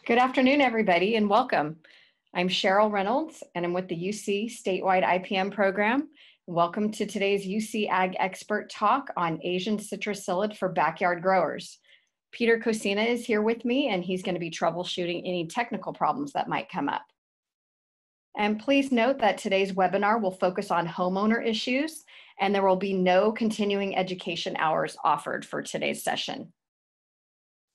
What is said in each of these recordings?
Good afternoon, everybody, and welcome. I'm Cheryl Reynolds, and I'm with the UC statewide IPM program. Welcome to today's UC Ag Expert Talk on Asian citrus psyllid for backyard growers. Peter Cosina is here with me, and he's going to be troubleshooting any technical problems that might come up. And please note that today's webinar will focus on homeowner issues, and there will be no continuing education hours offered for today's session.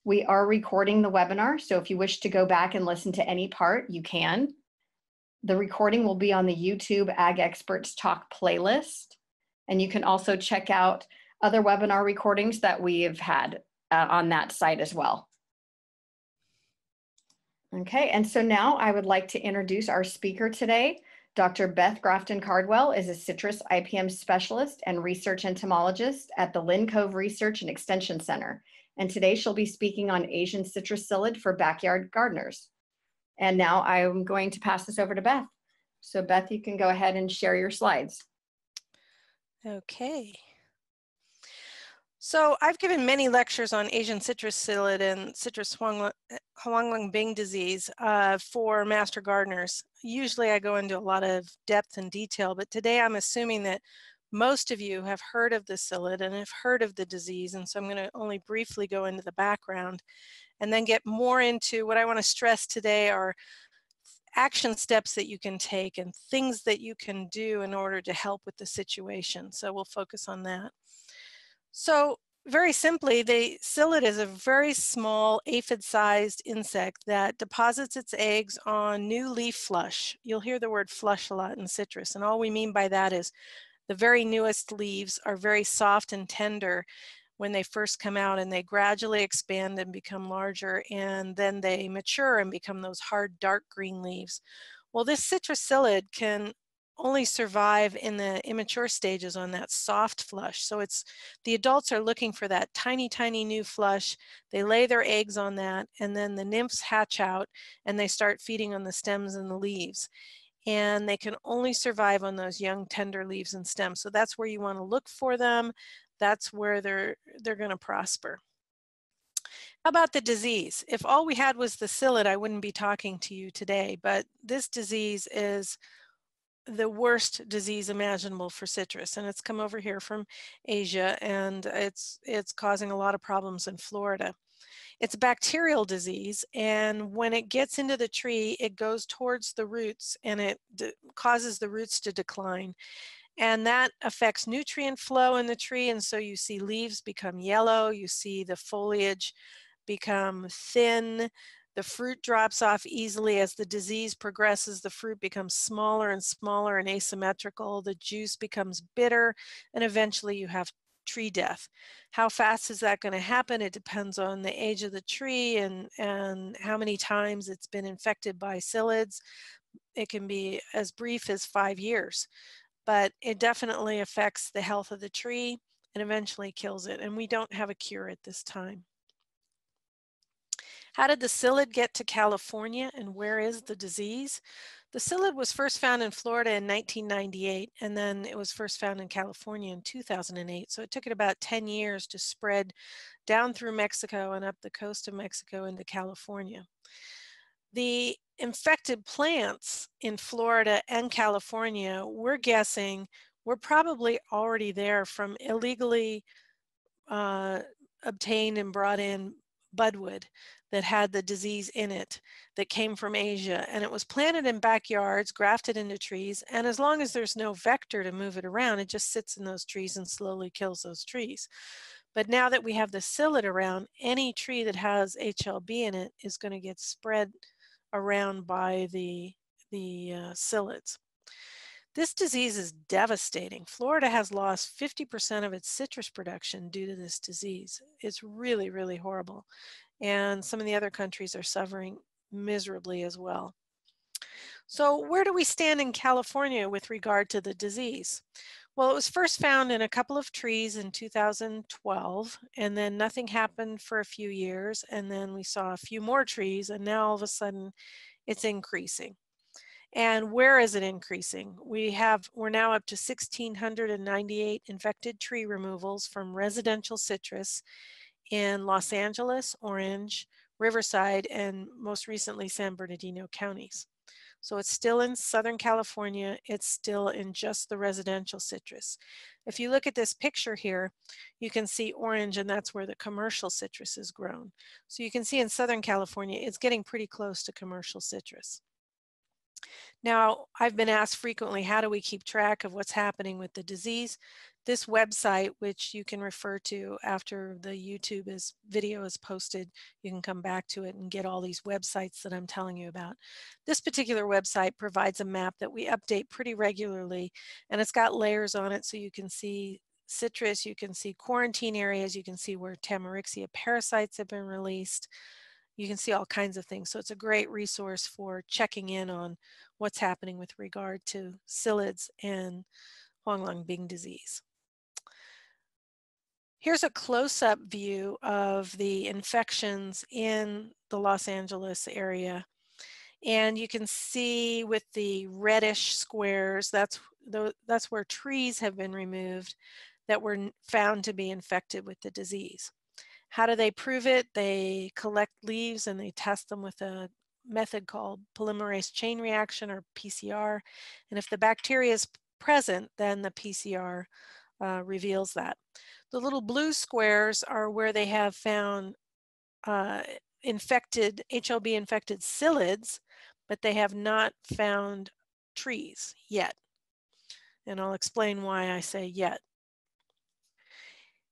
We are recording the webinar, so if you wish to go back and listen to any part, you can. The recording will be on the YouTube Ag Experts Talk playlist, and you can also check out other webinar recordings that we have had on that site as well. Okay, and so now I would like to introduce our speaker today. Dr. Beth Grafton-Cardwell is a citrus IPM specialist and research entomologist at the Lynn Cove Research and Extension Center. And today she'll be speaking on Asian citrus psyllid for backyard gardeners. And now I'm going to pass this over to Beth. So Beth, you can go ahead and share your slides. Okay. So I've given many lectures on Asian citrus psyllid and citrus Huanglongbing disease for master gardeners. Usually I go into a lot of depth and detail, but today I'm assuming that most of you have heard of the psyllid and have heard of the disease, and so I'm going to only briefly go into the background and then get more into what I want to stress today are action steps that you can take and things that you can do in order to help with the situation. So we'll focus on that. So very simply, the psyllid is a very small aphid-sized insect that deposits its eggs on new leaf flush. You'll hear the word flush a lot in citrus, and all we mean by that is the very newest leaves are very soft and tender when they first come out, and they gradually expand and become larger, and then they mature and become those hard dark green leaves. Well, this citrus psyllid can only survive in the immature stages on that soft flush. So the adults are looking for that tiny, tiny new flush. They lay their eggs on that, and then the nymphs hatch out and they start feeding on the stems and the leaves. And they can only survive on those young tender leaves and stems. So that's where you want to look for them. That's where they're going to prosper. How about the disease? If all we had was the psyllid, I wouldn't be talking to you today, but this disease is the worst disease imaginable for citrus, and it's come over here from Asia, and it's causing a lot of problems in Florida. It's a bacterial disease, and when it gets into the tree, it goes towards the roots and it causes the roots to decline. And that affects nutrient flow in the tree, and so you see leaves become yellow, you see the foliage become thin, the fruit drops off easily. As the disease progresses, the fruit becomes smaller and smaller and asymmetrical, the juice becomes bitter, and eventually you have tree death. How fast is that going to happen? It depends on the age of the tree and how many times it's been infected by psyllids. It can be as brief as 5 years, but it definitely affects the health of the tree and eventually kills it, and we don't have a cure at this time. How did the psyllid get to California, and where is the disease? The psyllid was first found in Florida in 1998, and then it was first found in California in 2008. So it took it about 10 years to spread down through Mexico and up the coast of Mexico into California. The infected plants in Florida and California, we're guessing, were probably already there from illegally obtained and brought in budwood that had the disease in it that came from Asia, and it was planted in backyards, grafted into trees, and as long as there's no vector to move it around, it just sits in those trees and slowly kills those trees. But now that we have the psyllid around, any tree that has HLB in it is going to get spread around by the psyllids. This disease is devastating. Florida has lost 50% of its citrus production due to this disease. It's really, really horrible. And some of the other countries are suffering miserably as well. So where do we stand in California with regard to the disease? Well, it was first found in a couple of trees in 2012, and then nothing happened for a few years, and then we saw a few more trees, and now all of a sudden it's increasing. And where is it increasing? We're now up to 1,698 infected tree removals from residential citrus in Los Angeles, Orange, Riverside, and most recently San Bernardino counties. So it's still in Southern California. It's still in just the residential citrus. If you look at this picture here, you can see orange, and that's where the commercial citrus is grown. So you can see in Southern California, it's getting pretty close to commercial citrus. Now, I've been asked frequently, how do we keep track of what's happening with the disease? This website, which you can refer to after the YouTube video is posted, you can come back to it and get all these websites that I'm telling you about. This particular website provides a map that we update pretty regularly, and it's got layers on it so you can see citrus, you can see quarantine areas, you can see where Tamarixia parasites have been released. You can see all kinds of things. So it's a great resource for checking in on what's happening with regard to psyllids and Huanglongbing disease. Here's a close-up view of the infections in the Los Angeles area. And you can see with the reddish squares, that's where trees have been removed that were found to be infected with the disease. How do they prove it? They collect leaves and they test them with a method called polymerase chain reaction, or PCR. And if the bacteria is present, then the PCR reveals that. The little blue squares are where they have found infected, HLB-infected psyllids, but they have not found trees yet. And I'll explain why I say yet.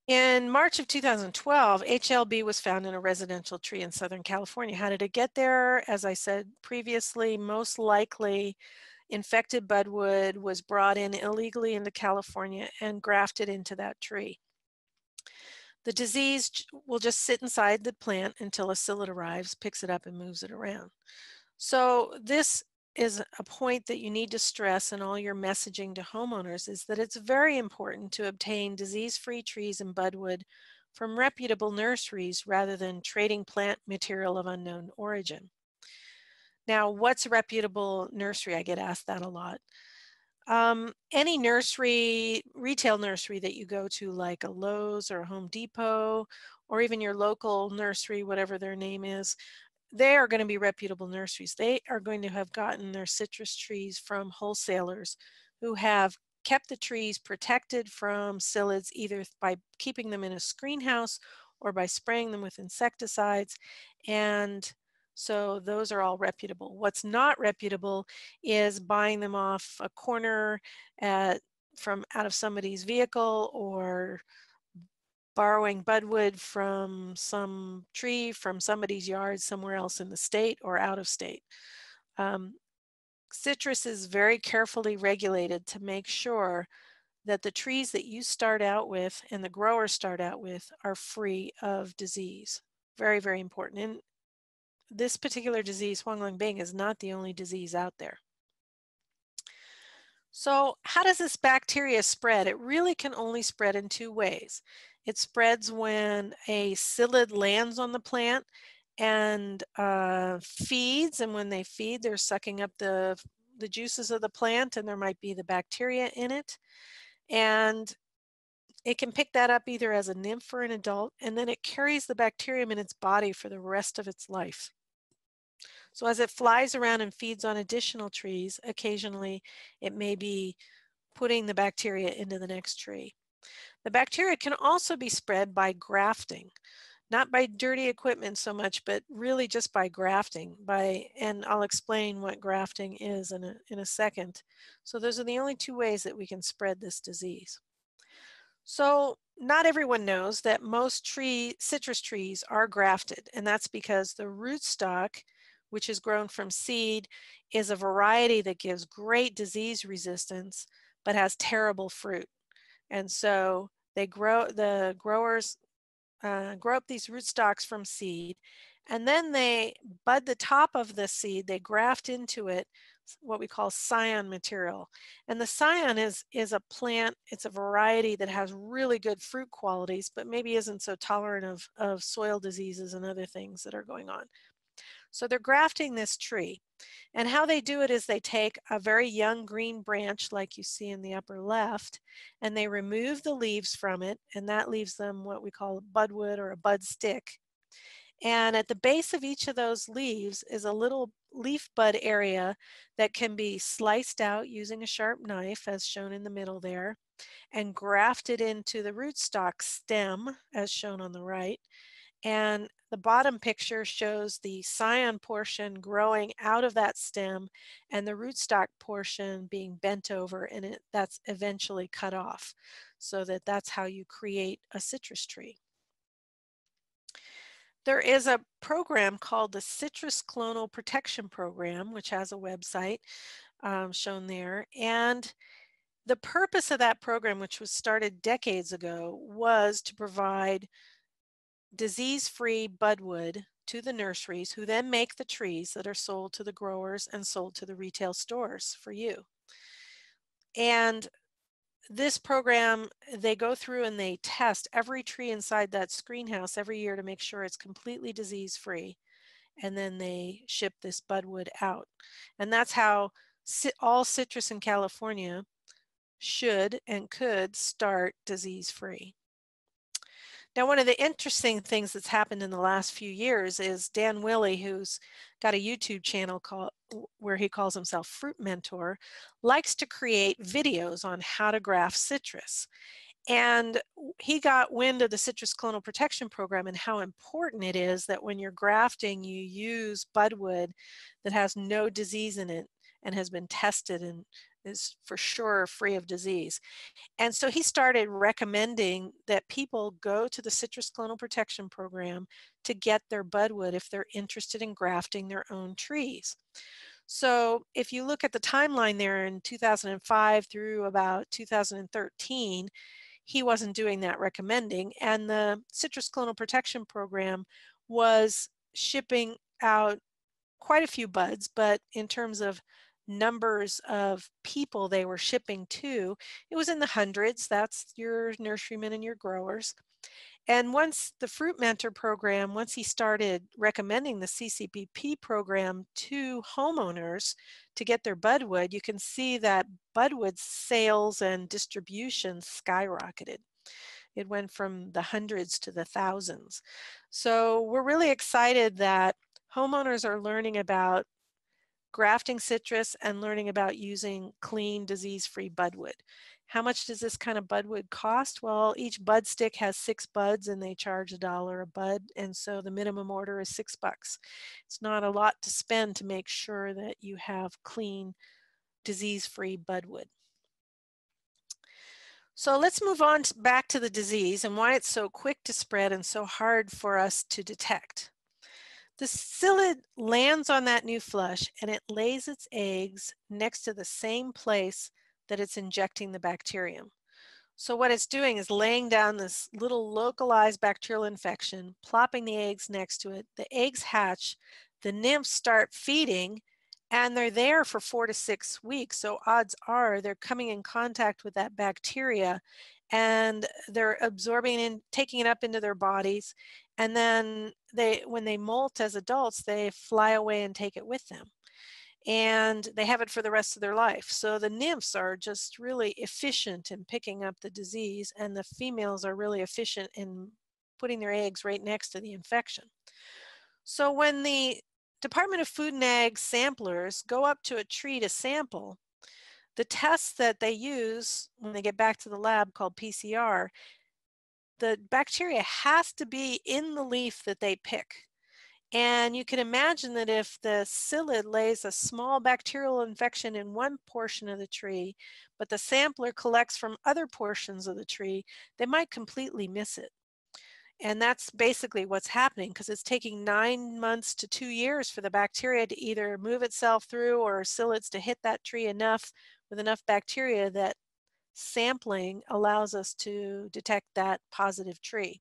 In March of 2012, HLB was found in a residential tree in Southern California. How did it get there? As I said previously, most likely infected budwood was brought in illegally into California and grafted into that tree. The disease will just sit inside the plant until a psyllid arrives, picks it up, and moves it around. So this is a point that you need to stress in all your messaging to homeowners, is that it's very important to obtain disease-free trees and budwood from reputable nurseries rather than trading plant material of unknown origin. Now, what's a reputable nursery? I get asked that a lot. Any nursery, retail nursery that you go to, like a Lowe's or a Home Depot, or even your local nursery, whatever their name is, they are going to be reputable nurseries. They are going to have gotten their citrus trees from wholesalers who have kept the trees protected from psyllids, either by keeping them in a screen house or by spraying them with insecticides. And so those are all reputable. What's not reputable is buying them off a corner from out of somebody's vehicle, or borrowing budwood from some tree from somebody's yard somewhere else in the state or out of state. Citrus is very carefully regulated to make sure that the trees that you start out with and the growers start out with are free of disease. Very, very important. And this particular disease, Huanglongbing, is not the only disease out there. So how does this bacteria spread? It really can only spread in two ways. It spreads when a psyllid lands on the plant and feeds, and when they feed, they're sucking up the juices of the plant, and there might be the bacteria in it. And it can pick that up either as a nymph or an adult, and then it carries the bacterium in its body for the rest of its life. So as it flies around and feeds on additional trees, occasionally it may be putting the bacteria into the next tree. The bacteria can also be spread by grafting, not by dirty equipment so much, but really just by grafting. And I'll explain what grafting is in a second. So those are the only two ways that we can spread this disease. So not everyone knows that most citrus trees are grafted, and that's because the rootstock, which is grown from seed, is a variety that gives great disease resistance, but has terrible fruit. And so the growers grow up these rootstocks from seed, and then they bud the top of the seed, they graft into it what we call scion material. And the scion is a plant, it's a variety that has really good fruit qualities, but maybe isn't so tolerant of soil diseases and other things that are going on. So they're grafting this tree. And how they do it is they take a very young green branch, like you see in the upper left, and they remove the leaves from it, and that leaves them what we call a budwood or a bud stick. And at the base of each of those leaves is a little leaf bud area that can be sliced out using a sharp knife, as shown in the middle there, and grafted into the rootstock stem, as shown on the right. And the bottom picture shows the scion portion growing out of that stem and the rootstock portion being bent over, and that's eventually cut off, so that's how you create a citrus tree. There is a program called the Citrus Clonal Protection Program, which has a website shown there. And the purpose of that program, which was started decades ago, was to provide disease-free budwood to the nurseries, who then make the trees that are sold to the growers and sold to the retail stores for you. And this program, they go through and they test every tree inside that greenhouse every year to make sure it's completely disease-free. And then they ship this budwood out. And that's how all citrus in California should and could start disease-free. Now, one of the interesting things that's happened in the last few years is Dan Willey, who's got a YouTube channel where he calls himself Fruit Mentor, likes to create videos on how to graft citrus. And he got wind of the Citrus Clonal Protection Program and how important it is that when you're grafting, you use budwood that has no disease in it and has been tested and is for sure free of disease. And so he started recommending that people go to the Citrus Clonal Protection Program to get their budwood if they're interested in grafting their own trees. So if you look at the timeline there in 2005 through about 2013, he wasn't doing that recommending. And the Citrus Clonal Protection Program was shipping out quite a few buds, but in terms of numbers of people they were shipping to, it was in the hundreds. That's your nurserymen and your growers. And once the Fruit Mentor program, once he started recommending the CCPP program to homeowners to get their budwood, you can see that budwood sales and distribution skyrocketed. It went from the hundreds to the thousands. So we're really excited that homeowners are learning about grafting citrus and learning about using clean, disease-free budwood. How much does this kind of budwood cost? Well, each bud stick has 6 buds and they charge $1 a bud, and so the minimum order is $6. It's not a lot to spend to make sure that you have clean, disease-free budwood. So let's move on back to the disease and why it's so quick to spread and so hard for us to detect. The psyllid lands on that new flush and it lays its eggs next to the same place that it's injecting the bacterium. So what it's doing is laying down this little localized bacterial infection, plopping the eggs next to it. The eggs hatch, the nymphs start feeding, and they're there for 4 to 6 weeks. So odds are they're coming in contact with that bacteria and they're absorbing and taking it up into their bodies. And then when they molt as adults, they fly away and take it with them. And they have it for the rest of their life. So the nymphs are just really efficient in picking up the disease, and the females are really efficient in putting their eggs right next to the infection. So when the Department of Food and Ag samplers go up to a tree to sample, the tests that they use when they get back to the lab, called PCR, the bacteria has to be in the leaf that they pick. And you can imagine that if the psyllid lays a small bacterial infection in one portion of the tree, but the sampler collects from other portions of the tree, they might completely miss it. And that's basically what's happening, because it's taking 9 months to 2 years for the bacteria to either move itself through or psyllids to hit that tree enough with enough bacteria that sampling allows us to detect that positive tree.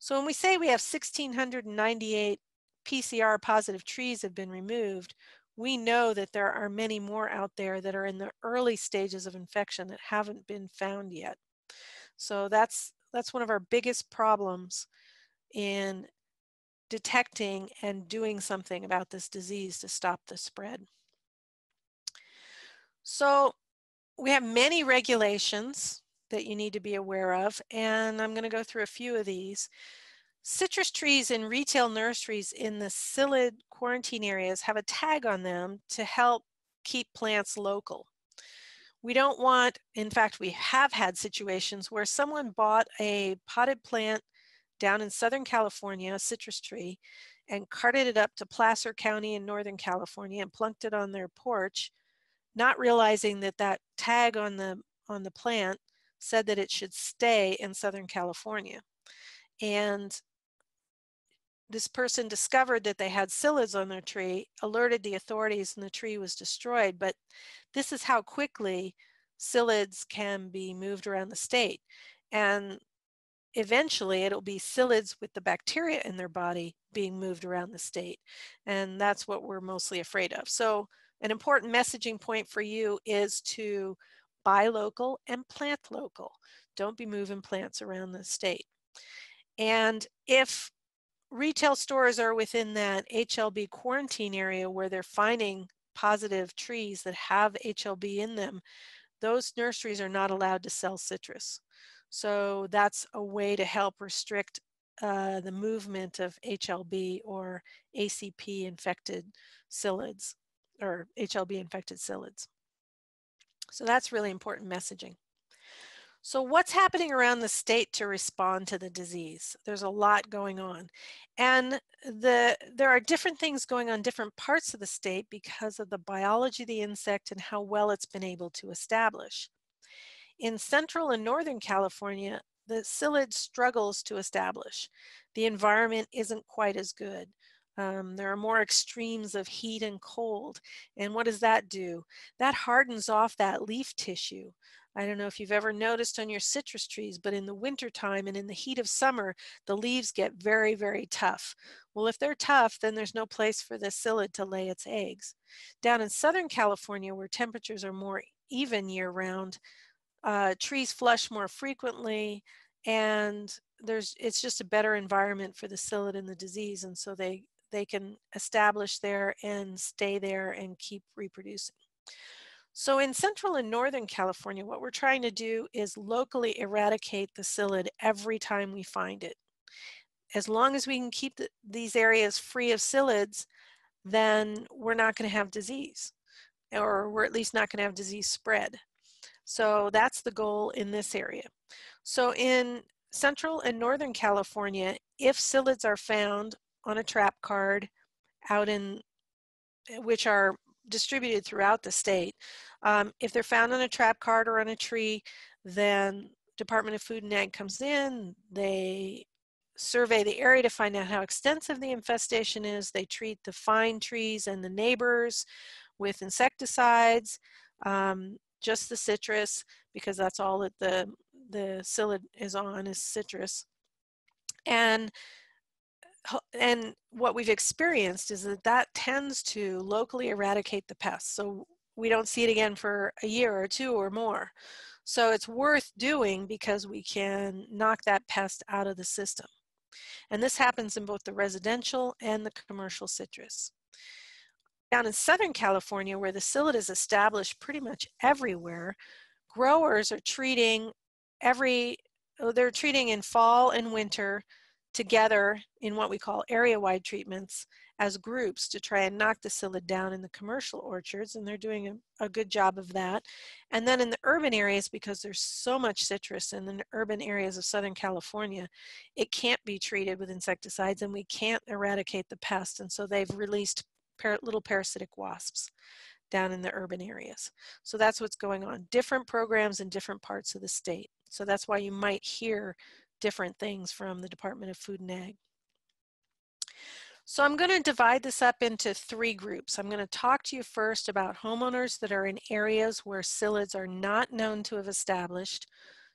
So when we say we have 1,698 PCR positive trees have been removed, we know that there are many more out there that are in the early stages of infection that haven't been found yet. So that's one of our biggest problems in detecting and doing something about this disease to stop the spread. So we have many regulations that you need to be aware of, and I'm going to go through a few of these. Citrus trees in retail nurseries in the psyllid quarantine areas have a tag on them to help keep plants local. We don't want, in fact, we have had situations where someone bought a potted plant down in Southern California, a citrus tree, and carted it up to Placer County in Northern California and plunked it on their porch, not realizing that that tag on the plant said that it should stay in Southern California. And this person discovered that they had psyllids on their tree, alerted the authorities, and the tree was destroyed. But this is how quickly psyllids can be moved around the state. And eventually it'll be psyllids with the bacteria in their body being moved around the state. And that's what we're mostly afraid of. So an important messaging point for you is to buy local and plant local. Don't be moving plants around the state. And if retail stores are within that HLB quarantine area where they're finding positive trees that have HLB in them, those nurseries are not allowed to sell citrus. So that's a way to help restrict the movement of HLB or ACP infected psyllids or HLB infected psyllids. So that's really important messaging. So what's happening around the state to respond to the disease? There's a lot going on. And there are different things going on in different parts of the state because of the biology of the insect and how well it's been able to establish. In Central and Northern California, the psyllid struggles to establish. The environment isn't quite as good. There are more extremes of heat and cold. And what does that do? That hardens off that leaf tissue. I don't know if you've ever noticed on your citrus trees, but in the wintertime and in the heat of summer, the leaves get very, very tough. Well, if they're tough, then there's no place for the psyllid to lay its eggs. Down in Southern California, where temperatures are more even year-round, trees flush more frequently, and it's just a better environment for the psyllid and the disease, and so they can establish there and stay there and keep reproducing. So in Central and Northern California, what we're trying to do is locally eradicate the psyllid every time we find it. As long as we can keep these areas free of psyllids, then we're not going to have disease, or we're at least not going to have disease spread. So that's the goal in this area. So in Central and Northern California, if psyllids are found on a trap card out in, which are distributed throughout the state, if they're found on a trap card or on a tree, then Department of Food and Ag comes in, they survey the area to find out how extensive the infestation is, they treat the fine trees and the neighbors with insecticides, just the citrus, because that's all that the psyllid is on, is citrus. And what we've experienced is that tends to locally eradicate the pest. So we don't see it again for a year or two or more. So it's worth doing because we can knock that pest out of the system. And this happens in both the residential and the commercial citrus. Down in Southern California, where the psyllid is established pretty much everywhere, growers are treating they're treating in fall and winter together in what we call area-wide treatments as groups to try and knock the psyllid down in the commercial orchards, and they're doing a good job of that. And then in the urban areas, because there's so much citrus in the urban areas of Southern California, it can't be treated with insecticides and we can't eradicate the pest, and so they've released little parasitic wasps down in the urban areas. So that's what's going on. Different programs in different parts of the state. So that's why you might hear different things from the Department of Food and Ag. So I'm going to divide this up into three groups. I'm going to talk to you first about homeowners that are in areas where psyllids are not known to have established,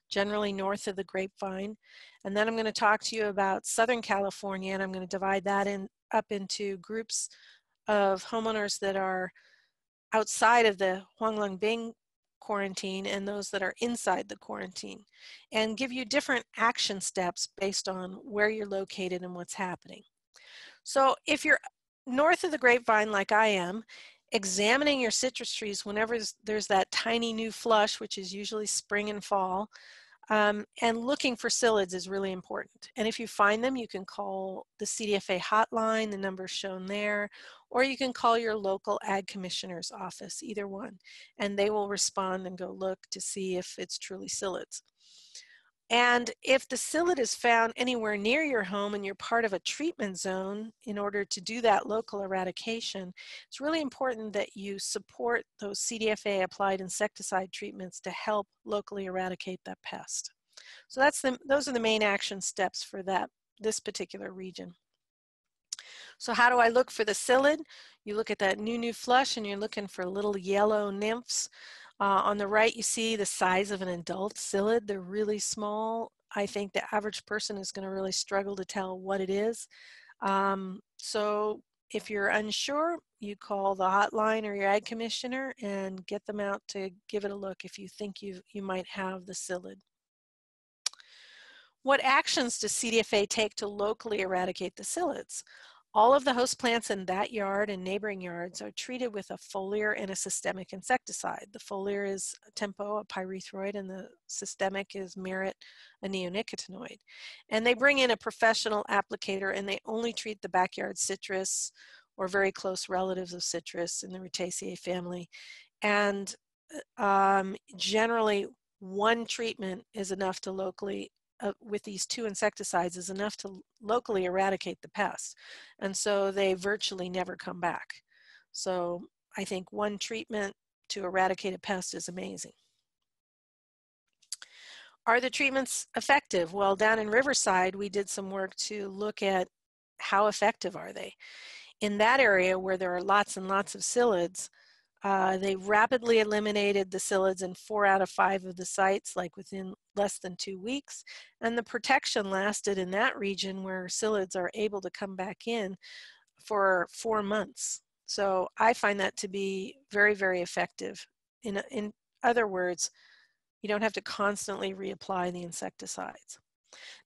generally north of the grapevine. And then I'm going to talk to you about Southern California, and I'm going to divide that up into groups of homeowners that are outside of the Huanglongbing quarantine and those that are inside the quarantine, and give you different action steps based on where you're located and what's happening. So if you're north of the grapevine like I am, examining your citrus trees whenever there's that tiny new flush, which is usually spring and fall, And looking for psyllids is really important. And if you find them, you can call the CDFA hotline, the number shown there, or you can call your local ag commissioner's office, either one, and they will respond and go look to see if it's truly psyllids. And if the psyllid is found anywhere near your home and you're part of a treatment zone, in order to do that local eradication, it's really important that you support those CDFA applied insecticide treatments to help locally eradicate that pest. So those are the main action steps for this particular region. So how do I look for the psyllid? You look at that new flush and you're looking for little yellow nymphs. On the right, you see the size of an adult psyllid. They're really small. I think the average person is going to really struggle to tell what it is. So if you're unsure, you call the hotline or your ag commissioner and get them out to give it a look if you think you might have the psyllid. What actions does CDFA take to locally eradicate the psyllids? All of the host plants in that yard and neighboring yards are treated with a foliar and a systemic insecticide. The foliar is Tempo, a pyrethroid, and the systemic is Merit, a neonicotinoid. And they bring in a professional applicator and they only treat the backyard citrus or very close relatives of citrus in the Rutaceae family. And generally, one treatment is enough to locally with these two insecticides is enough to locally eradicate the pest. And so they virtually never come back. So I think one treatment to eradicate a pest is amazing. Are the treatments effective? Well, down in Riverside, we did some work to look at how effective are they. In that area where there are lots and lots of psyllids, they rapidly eliminated the psyllids in 4 out of 5 of the sites, like within less than 2 weeks. And the protection lasted in that region where psyllids are able to come back in for 4 months. So I find that to be very, very effective. In other words, you don't have to constantly reapply the insecticides.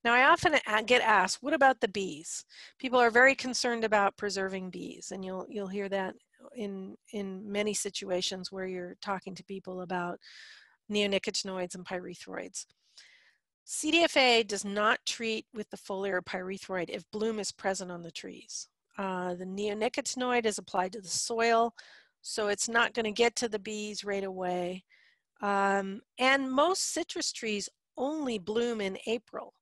Now, I often get asked, what about the bees? People are very concerned about preserving bees, and you'll hear that in many situations where you're talking to people about neonicotinoids and pyrethroids. CDFA does not treat with the foliar pyrethroid if bloom is present on the trees. The neonicotinoid is applied to the soil, so it's not going to get to the bees right away. And most citrus trees only bloom in April.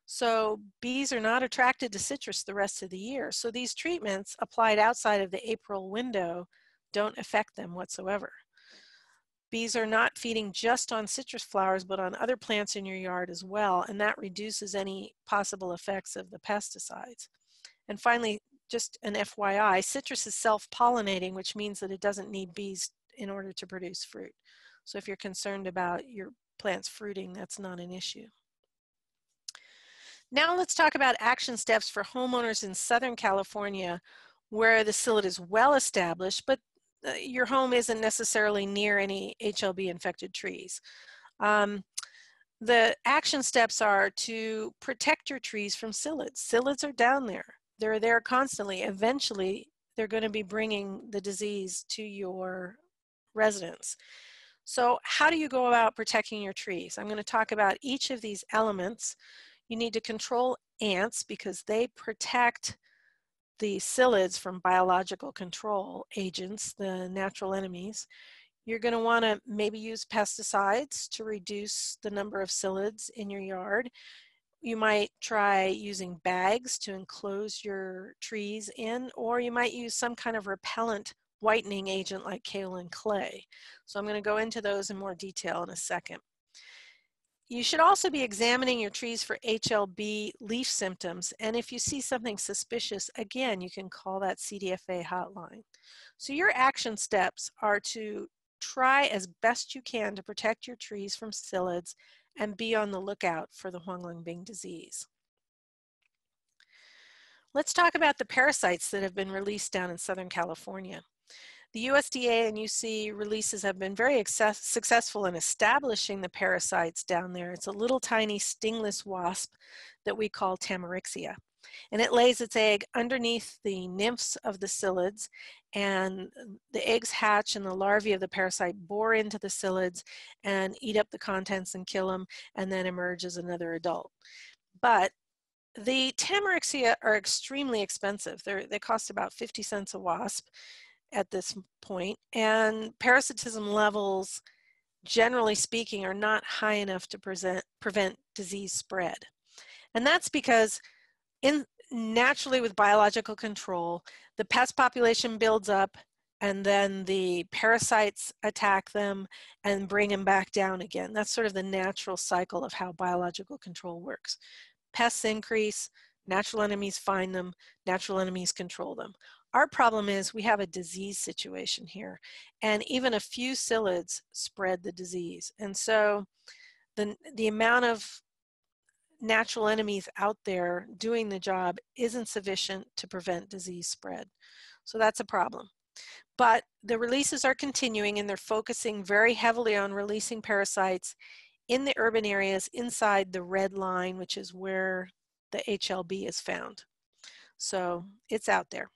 So bees are not attracted to citrus the rest of the year. So these treatments applied outside of the April window don't affect them whatsoever. Bees are not feeding just on citrus flowers, but on other plants in your yard as well, and that reduces any possible effects of the pesticides. And finally, just an FYI, citrus is self-pollinating, which means that it doesn't need bees in order to produce fruit. So if you're concerned about your plants fruiting, that's not an issue. Now let's talk about action steps for homeowners in Southern California where the psyllid is well established, but your home isn't necessarily near any HLB infected trees. The action steps are to protect your trees from psyllids. Psyllids are down there. They're there constantly. Eventually, they're going to be bringing the disease to your residence. So how do you go about protecting your trees? I'm going to talk about each of these elements. You need to control ants because they protect the psyllids from biological control agents, the natural enemies. You're going to want to maybe use pesticides to reduce the number of psyllids in your yard. You might try using bags to enclose your trees in, or you might use some kind of repellent whitening agent like kale and clay. So I'm going to go into those in more detail in a second. You should also be examining your trees for HLB leaf symptoms, and if you see something suspicious, again, you can call that CDFA hotline. So your action steps are to try as best you can to protect your trees from psyllids and be on the lookout for the Huanglongbing disease. Let's talk about the parasites that have been released down in Southern California. The USDA and UC releases have been very successful in establishing the parasites down there. It's a little tiny stingless wasp that we call Tamarixia. And it lays its egg underneath the nymphs of the psyllids, and the eggs hatch and the larvae of the parasite bore into the psyllids and eat up the contents and kill them, and then emerge as another adult. But the Tamarixia are extremely expensive. They cost about 50 cents a wasp at this point, and parasitism levels, generally speaking, are not high enough to prevent disease spread. And that's because naturally with biological control, the pest population builds up, and then the parasites attack them and bring them back down again. That's sort of the natural cycle of how biological control works. Pests increase, natural enemies find them, natural enemies control them. Our problem is we have a disease situation here, and even a few psyllids spread the disease. And so the amount of natural enemies out there doing the job isn't sufficient to prevent disease spread. So that's a problem. But the releases are continuing, and they're focusing very heavily on releasing parasites in the urban areas inside the red line, which is where the HLB is found. So it's out there.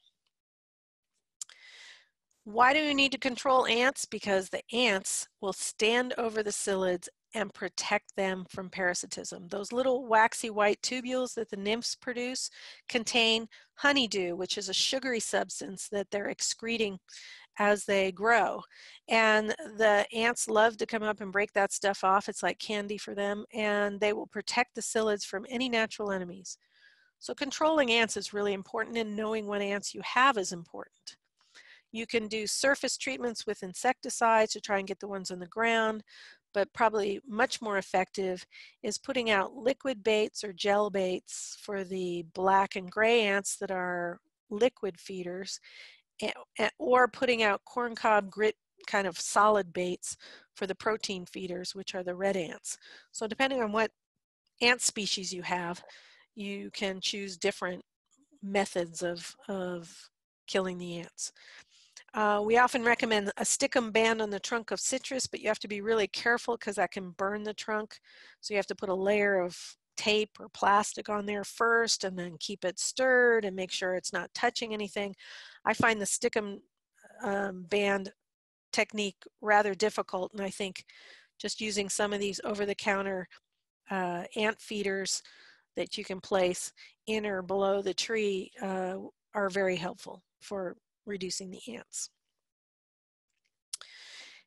Why do you need to control ants? Because the ants will stand over the psyllids and protect them from parasitism. Those little waxy white tubules that the nymphs produce contain honeydew, which is a sugary substance that they're excreting as they grow. And the ants love to come up and break that stuff off. It's like candy for them, and they will protect the psyllids from any natural enemies. So controlling ants is really important, and knowing what ants you have is important. You can do surface treatments with insecticides to try and get the ones on the ground, but probably much more effective is putting out liquid baits or gel baits for the black and gray ants that are liquid feeders, or putting out corncob grit kind of solid baits for the protein feeders, which are the red ants. So depending on what ant species you have, you can choose different methods of killing the ants. We often recommend a stickum band on the trunk of citrus, but you have to be really careful because that can burn the trunk. So you have to put a layer of tape or plastic on there first, and then keep it stirred and make sure it's not touching anything. I find the stickum band technique rather difficult, and I think just using some of these over-the-counter ant feeders that you can place in or below the tree are very helpful for reducing the ants.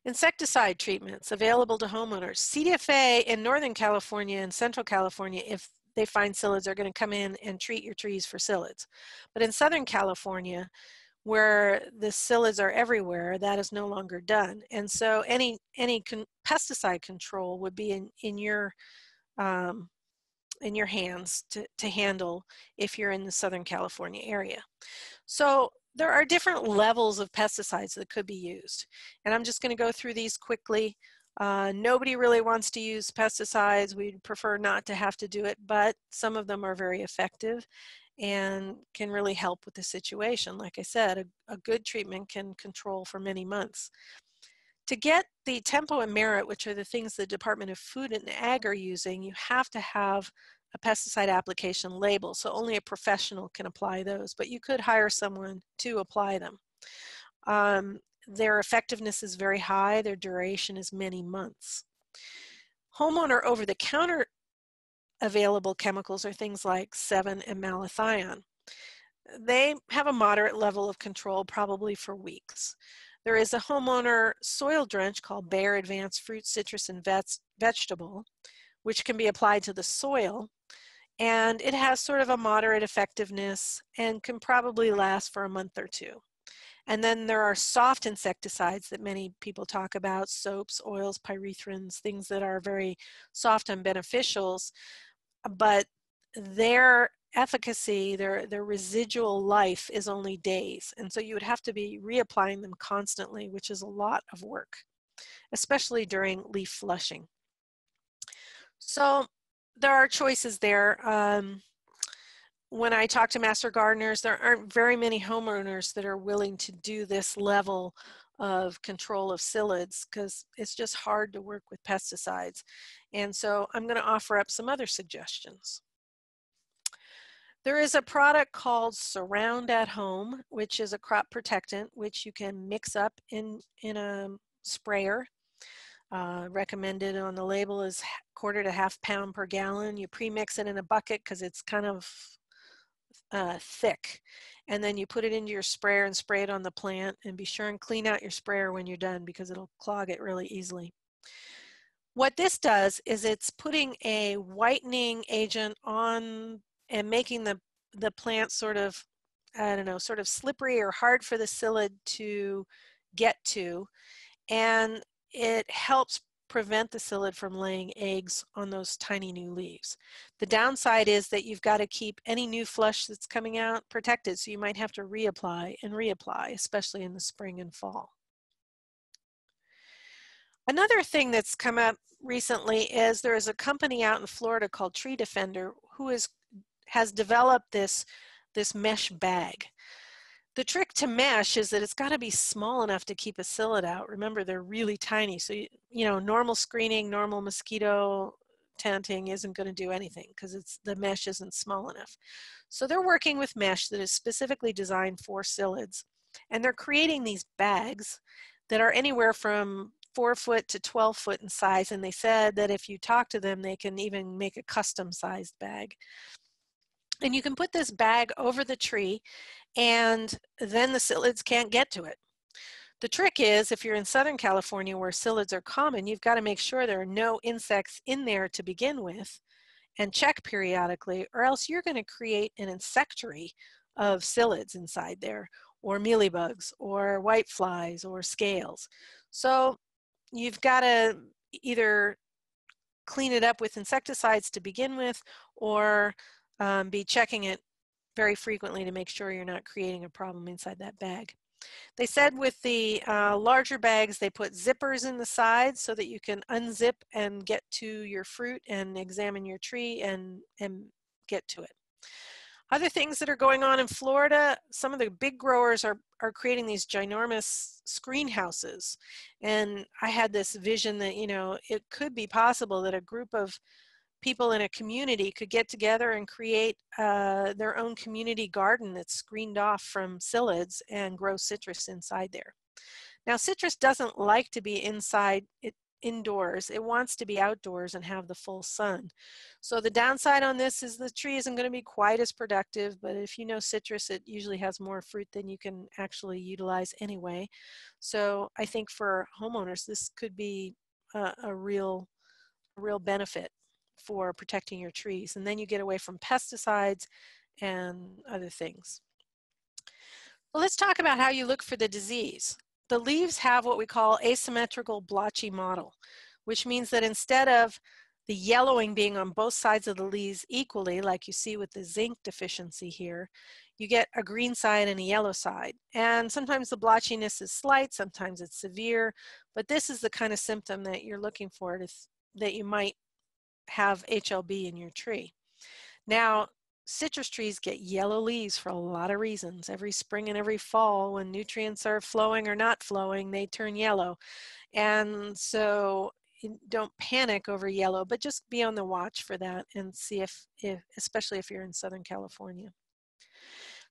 Insecticide treatments available to homeowners. CDFA in Northern California and Central California, if they find psyllids, are going to come in and treat your trees for psyllids. But in Southern California, where the psyllids are everywhere, that is no longer done. And so any pesticide control would be in your hands to handle if you're in the Southern California area. So there are different levels of pesticides that could be used. And I'm just going to go through these quickly. Nobody really wants to use pesticides. We'd prefer not to have to do it, but some of them are very effective and can really help with the situation. Like I said, a good treatment can control for many months. To get the tempo and merit, which are the things the Department of Food and Ag are using, you have to have a pesticide application label, so only a professional can apply those, but you could hire someone to apply them. Their effectiveness is very high, their duration is many months. Homeowner over-the-counter available chemicals are things like Sevin and malathion. They have a moderate level of control, probably for weeks. There is a homeowner soil drench called Bayer Advanced Fruit, Citrus, and Vegetable, which can be applied to the soil, and it has sort of a moderate effectiveness and can probably last for a month or two. And then there are soft insecticides that many people talk about, soaps, oils, pyrethrins, things that are very soft and beneficials, but their efficacy, their residual life is only days. And so you would have to be reapplying them constantly, which is a lot of work, especially during leaf flushing. So there are choices there. When I talk to master gardeners, there aren't very many homeowners that are willing to do this level of control of psyllids because it's just hard to work with pesticides. And so I'm going to offer up some other suggestions. There is a product called Surround at Home, which is a crop protectant, which you can mix up in a sprayer. Recommended on the label is quarter to half pound per gallon. You pre-mix it in a bucket because it's kind of thick. And then you put it into your sprayer and spray it on the plant, and be sure and clean out your sprayer when you're done because it'll clog it really easily. What this does is it's putting a whitening agent on and making the plant sort of, I don't know, sort of slippery or hard for the psyllid to get to, and it helps prevent the psyllid from laying eggs on those tiny new leaves. The downside is that you've got to keep any new flush that's coming out protected, so you might have to reapply and reapply, especially in the spring and fall. Another thing that's come up recently is there is a company out in Florida called Tree Defender who has developed this mesh bag. The trick to mesh is that it's got to be small enough to keep a psyllid out. Remember, they're really tiny, so you know, normal screening, normal mosquito tenting isn't going to do anything because the mesh isn't small enough. So they're working with mesh that is specifically designed for psyllids, and they're creating these bags that are anywhere from 4 foot to 12 foot in size, and they said that if you talk to them, they can even make a custom-sized bag. And you can put this bag over the tree, and then the psyllids can't get to it. The trick is, if you're in Southern California where psyllids are common, you've got to make sure there are no insects in there to begin with and check periodically, or else you're going to create an insectary of psyllids inside there, or mealybugs, or whiteflies, or scales. So you've got to either clean it up with insecticides to begin with, or be checking it very frequently to make sure you're not creating a problem inside that bag. They said with the larger bags, they put zippers in the sides so that you can unzip and get to your fruit and examine your tree and get to it. Other things that are going on in Florida, some of the big growers are creating these ginormous screen houses. And I had this vision that, you know, it could be possible that a group of people in a community could get together and create their own community garden that's screened off from psyllids and grow citrus inside there. Now, citrus doesn't like to be indoors. It wants to be outdoors and have the full sun. So the downside on this is the tree isn't going to be quite as productive, but if you know citrus, it usually has more fruit than you can actually utilize anyway. So I think for homeowners, this could be a real benefit for protecting your trees, and then you get away from pesticides and other things. Well, let's talk about how you look for the disease. The leaves have what we call asymmetrical blotchy mottle, which means that instead of the yellowing being on both sides of the leaves equally, like you see with the zinc deficiency here, you get a green side and a yellow side. And sometimes the blotchiness is slight, sometimes it's severe, but this is the kind of symptom that you're looking for, that you might have HLB in your tree. Now, citrus trees get yellow leaves for a lot of reasons. Every spring and every fall, when nutrients are flowing or not flowing, they turn yellow. And so don't panic over yellow, but just be on the watch for that and see if especially if you're in Southern California.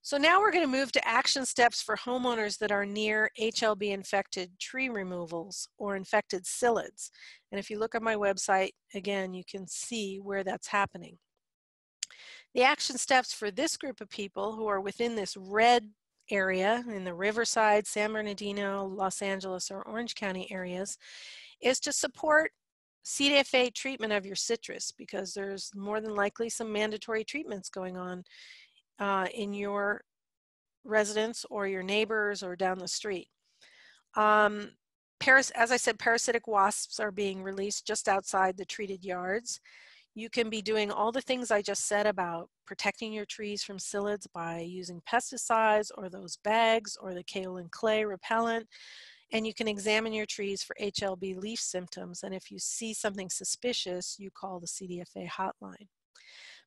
So now we're going to move to action steps for homeowners that are near HLB-infected tree removals or infected psyllids. And if you look on my website, again, you can see where that's happening. The action steps for this group of people who are within this red area in the Riverside, San Bernardino, Los Angeles, or Orange County areas is to support CDFA treatment of your citrus, because there's more than likely some mandatory treatments going on in your residence or your neighbors or down the street. As I said, parasitic wasps are being released just outside the treated yards. You can be doing all the things I just said about protecting your trees from psyllids by using pesticides or those bags or the kale and clay repellent. And you can examine your trees for HLB leaf symptoms. And if you see something suspicious, you call the CDFA hotline.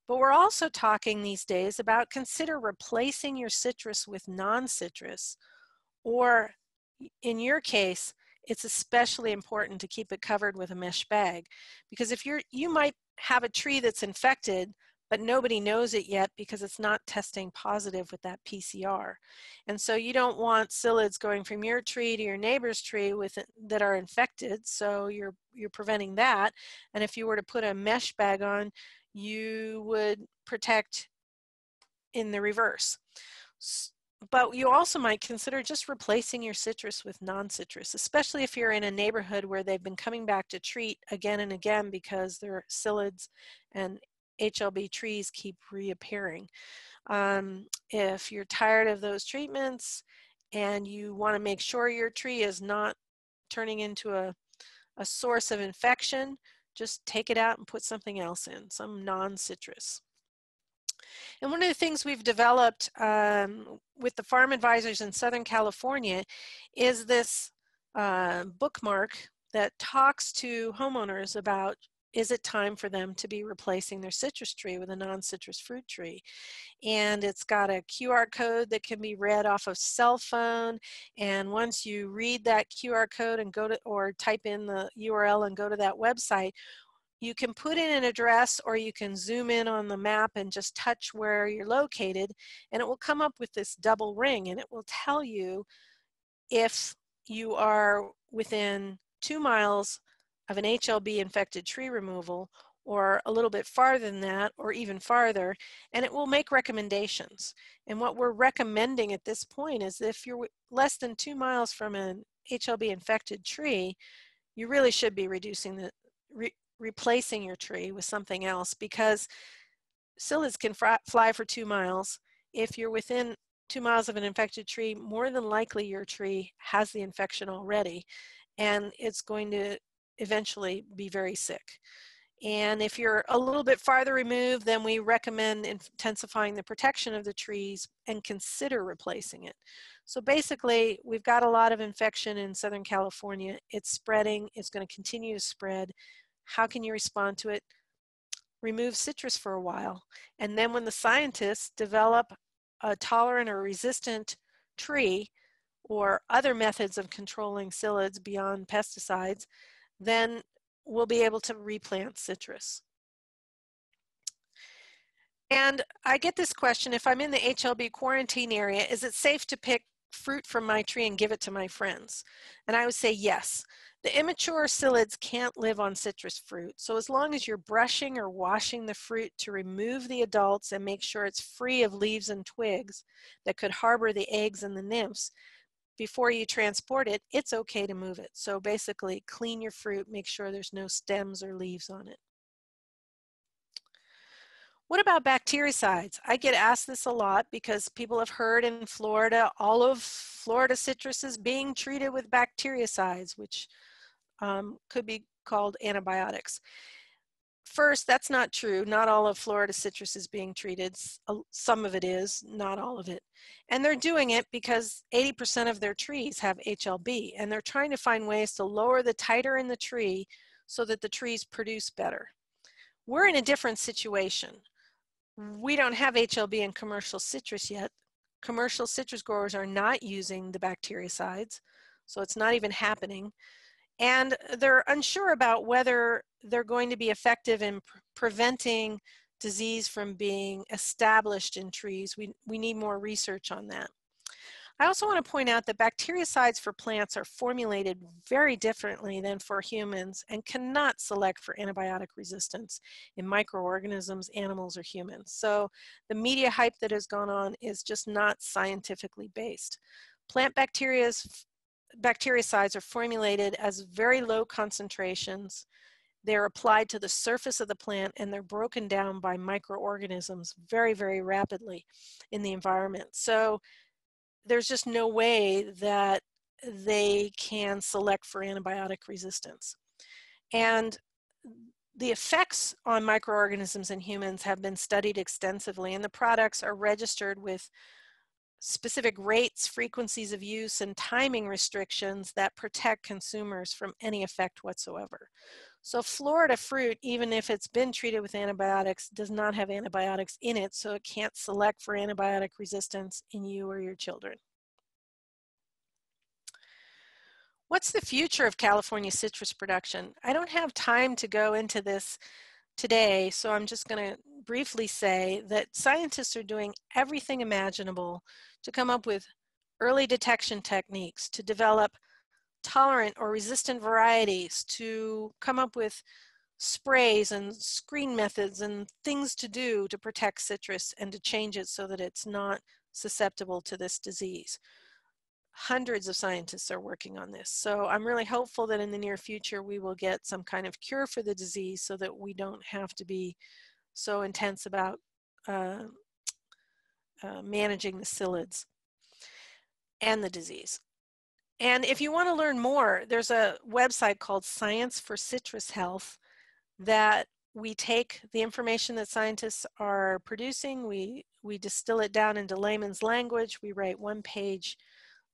But we're also talking these days about consider replacing your citrus with non-citrus, or in your case, it's especially important to keep it covered with a mesh bag, because if you might have a tree that's infected, but nobody knows it yet because it's not testing positive with that PCR. And so you don't want psyllids going from your tree to your neighbor's tree that are infected, so you're preventing that. And if you were to put a mesh bag on, you would protect in the reverse. But you also might consider just replacing your citrus with non-citrus, especially if you're in a neighborhood where they've been coming back to treat again and again because their psyllids and HLB trees keep reappearing. If you're tired of those treatments and you want to make sure your tree is not turning into a source of infection, just take it out and put something else in, some non-citrus. And one of the things we've developed with the farm advisors in Southern California is this bookmark that talks to homeowners about, is it time for them to be replacing their citrus tree with a non-citrus fruit tree? And it's got a QR code that can be read off of cell phone. And once you read that QR code and go to, or type in the URL and go to that website, you can put in an address, or you can zoom in on the map and just touch where you're located, and it will come up with this double ring, and it will tell you if you are within 2 miles of an HLB infected tree removal, or a little bit farther than that, or even farther, and it will make recommendations. And what we're recommending at this point is if you're less than 2 miles from an HLB infected tree, you really should be replacing your tree with something else, because psyllids can fly for 2 miles. If you're within 2 miles of an infected tree, more than likely your tree has the infection already, and it's going to eventually be very sick. And if you're a little bit farther removed, then we recommend intensifying the protection of the trees and consider replacing it. So basically, we've got a lot of infection in Southern California. It's spreading. It's going to continue to spread. How can you respond to it? Remove citrus for a while. And then when the scientists develop a tolerant or resistant tree or other methods of controlling psyllids beyond pesticides, then we'll be able to replant citrus. And I get this question, if I'm in the HLB quarantine area, is it safe to pick fruit from my tree and give it to my friends? And I would say yes. The immature psyllids can't live on citrus fruit, so as long as you're brushing or washing the fruit to remove the adults and make sure it's free of leaves and twigs that could harbor the eggs and the nymphs, before you transport it, it's okay to move it. So basically, clean your fruit, make sure there's no stems or leaves on it. What about bactericides? I get asked this a lot because people have heard in Florida, all of Florida citrus is being treated with bactericides, which could be called antibiotics. First, that's not true. Not all of Florida citrus is being treated. Some of it is, not all of it. And they're doing it because 80% of their trees have HLB, and they're trying to find ways to lower the titer in the tree so that the trees produce better. We're in a different situation. We don't have HLB in commercial citrus yet. Commercial citrus growers are not using the bactericides, so it's not even happening. And they're unsure about whether they're going to be effective in preventing disease from being established in trees. We need more research on that. I also want to point out that bactericides for plants are formulated very differently than for humans and cannot select for antibiotic resistance in microorganisms, animals, or humans. So the media hype that has gone on is just not scientifically based. Plant bactericides are formulated as very low concentrations. They're applied to the surface of the plant, and they're broken down by microorganisms very, very rapidly in the environment. So there's just no way that they can select for antibiotic resistance. And the effects on microorganisms in humans have been studied extensively, and the products are registered with specific rates, frequencies of use, and timing restrictions that protect consumers from any effect whatsoever. So Florida fruit, even if it's been treated with antibiotics, does not have antibiotics in it, so it can't select for antibiotic resistance in you or your children. What's the future of California citrus production? I don't have time to go into this today, so I'm just going to briefly say that scientists are doing everything imaginable to come up with early detection techniques, to develop tolerant or resistant varieties, to come up with sprays and screen methods and things to do to protect citrus and to change it so that it's not susceptible to this disease. Hundreds of scientists are working on this. So I'm really hopeful that in the near future we will get some kind of cure for the disease so that we don't have to be so intense about managing the psyllids and the disease. And if you want to learn more, there's a website called Science for Citrus Health that we take the information that scientists are producing, we distill it down into layman's language, we write one-page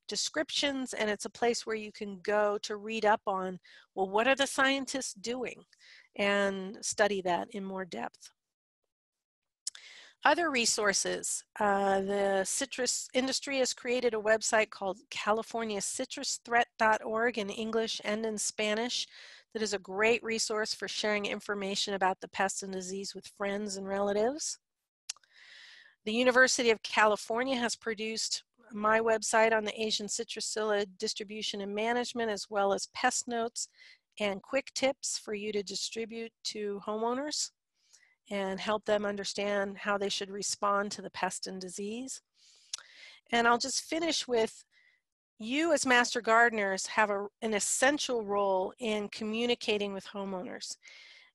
descriptions, and it's a place where you can go to read up on, well, what are the scientists doing, and study that in more depth. Other resources, the citrus industry has created a website called californiacitrusthreat.org in English and in Spanish that is a great resource for sharing information about the pest and disease with friends and relatives. The University of California has produced my website on the Asian citrus psyllid distribution and management, as well as pest notes and quick tips for you to distribute to homeowners and help them understand how they should respond to the pest and disease. And I'll just finish with, you as master gardeners have an essential role in communicating with homeowners.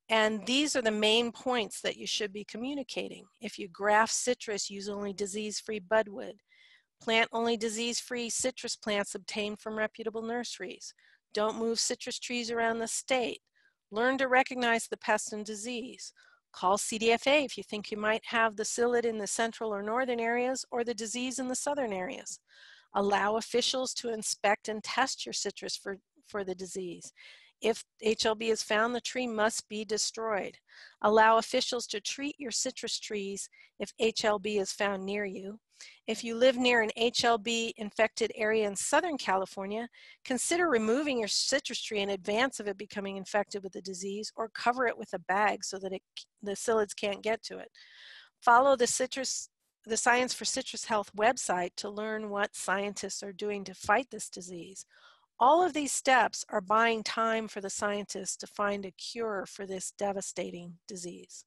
And these are the main points that you should be communicating. If you graft citrus, use only disease-free budwood. Plant only disease-free citrus plants obtained from reputable nurseries. Don't move citrus trees around the state. Learn to recognize the pest and disease. Call CDFA if you think you might have the psyllid in the central or northern areas or the disease in the southern areas. Allow officials to inspect and test your citrus for the disease. If HLB is found, the tree must be destroyed. Allow officials to treat your citrus trees if HLB is found near you. If you live near an HLB-infected area in Southern California, consider removing your citrus tree in advance of it becoming infected with the disease, or cover it with a bag so that the psyllids can't get to it. Follow the Science for Citrus Health website to learn what scientists are doing to fight this disease. All of these steps are buying time for the scientists to find a cure for this devastating disease.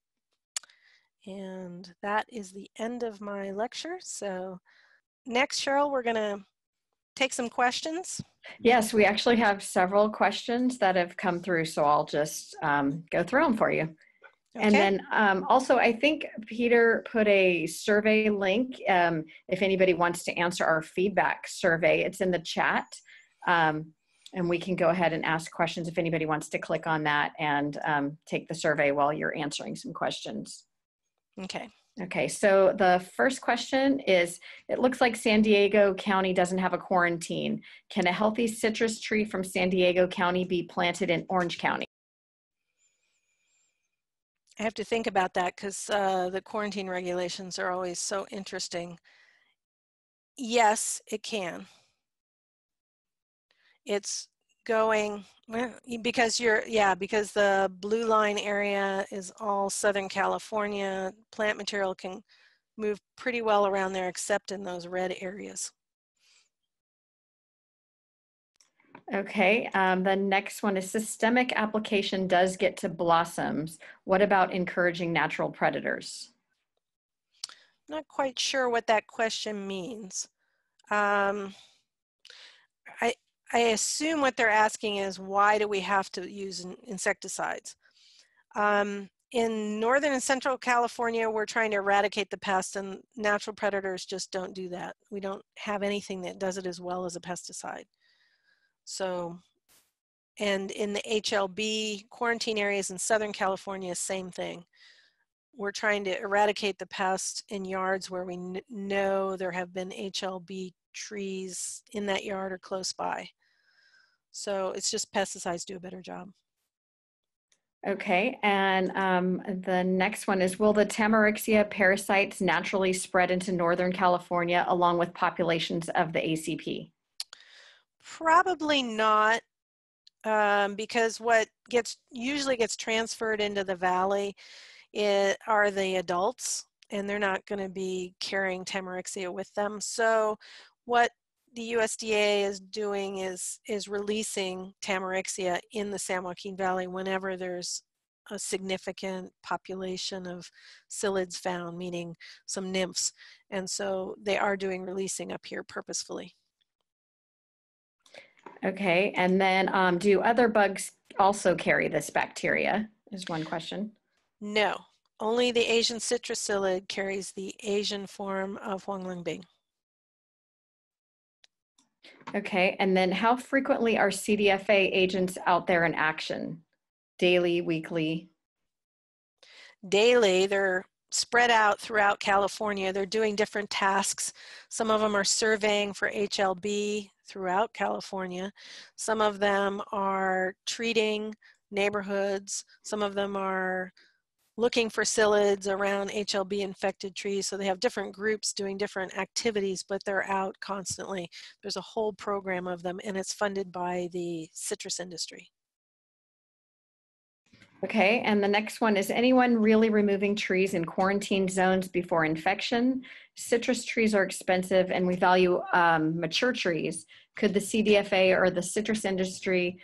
And that is the end of my lecture. So next, Cheryl, we're going to take some questions. Yes, we actually have several questions that have come through, so I'll just go through them for you. Okay. And then also, I think Peter put a survey link if anybody wants to answer our feedback survey. It's in the chat. And we can go ahead and ask questions if anybody wants to click on that and take the survey while you're answering some questions. Okay. Okay, so the first question is, it looks like San Diego County doesn't have a quarantine. Can a healthy citrus tree from San Diego County be planted in Orange County? I have to think about that because the quarantine regulations are always so interesting. Yes, it can. It's going, because because the blue line area is all Southern California, plant material can move pretty well around there except in those red areas. Okay, the next one is systemic application does get to blossoms. What about encouraging natural predators? Not quite sure what that question means. I assume what they're asking is, why do we have to use insecticides? In Northern and Central California, we're trying to eradicate the pest, and natural predators just don't do that. We don't have anything that does it as well as a pesticide. So, and in the HLB quarantine areas in Southern California, same thing. We're trying to eradicate the pest in yards where we know there have been HLB trees in that yard or close by. So it's just pesticides do a better job. Okay, and the next one is, will the Tamarixia parasites naturally spread into Northern California along with populations of the ACP? Probably not. because what usually gets transferred into the valley are the adults, and they're not going to be carrying Tamarixia with them. So what the USDA is doing is releasing Tamarixia in the San Joaquin Valley whenever there's a significant population of psyllids found, meaning some nymphs. And so they are doing releasing up here purposefully. Okay, and then do other bugs also carry this bacteria, is one question. No, only the Asian citrus psyllid carries the Asian form of Huanglongbing. Okay, and then how frequently are CDFA agents out there in action? Daily, weekly? Daily. They're spread out throughout California. They're doing different tasks. Some of them are surveying for HLB throughout California. Some of them are treating neighborhoods. Some of them are looking for psyllids around HLB-infected trees. So they have different groups doing different activities, but they're out constantly. There's a whole program of them, and it's funded by the citrus industry. Okay, and the next one, is anyone really removing trees in quarantine zones before infection? Citrus trees are expensive and we value mature trees. Could the CDFA or the citrus industry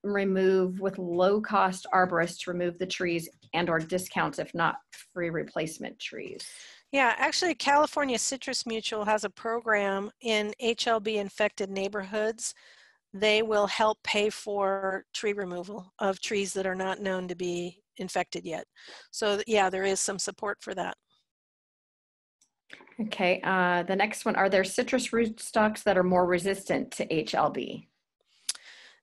remove with low-cost arborists to remove the trees and or discounts, if not free replacement trees? Yeah, actually California Citrus Mutual has a program in HLB-infected neighborhoods. They will help pay for tree removal of trees that are not known to be infected yet. So yeah, there is some support for that. Okay, the next one, are there citrus rootstocks that are more resistant to HLB?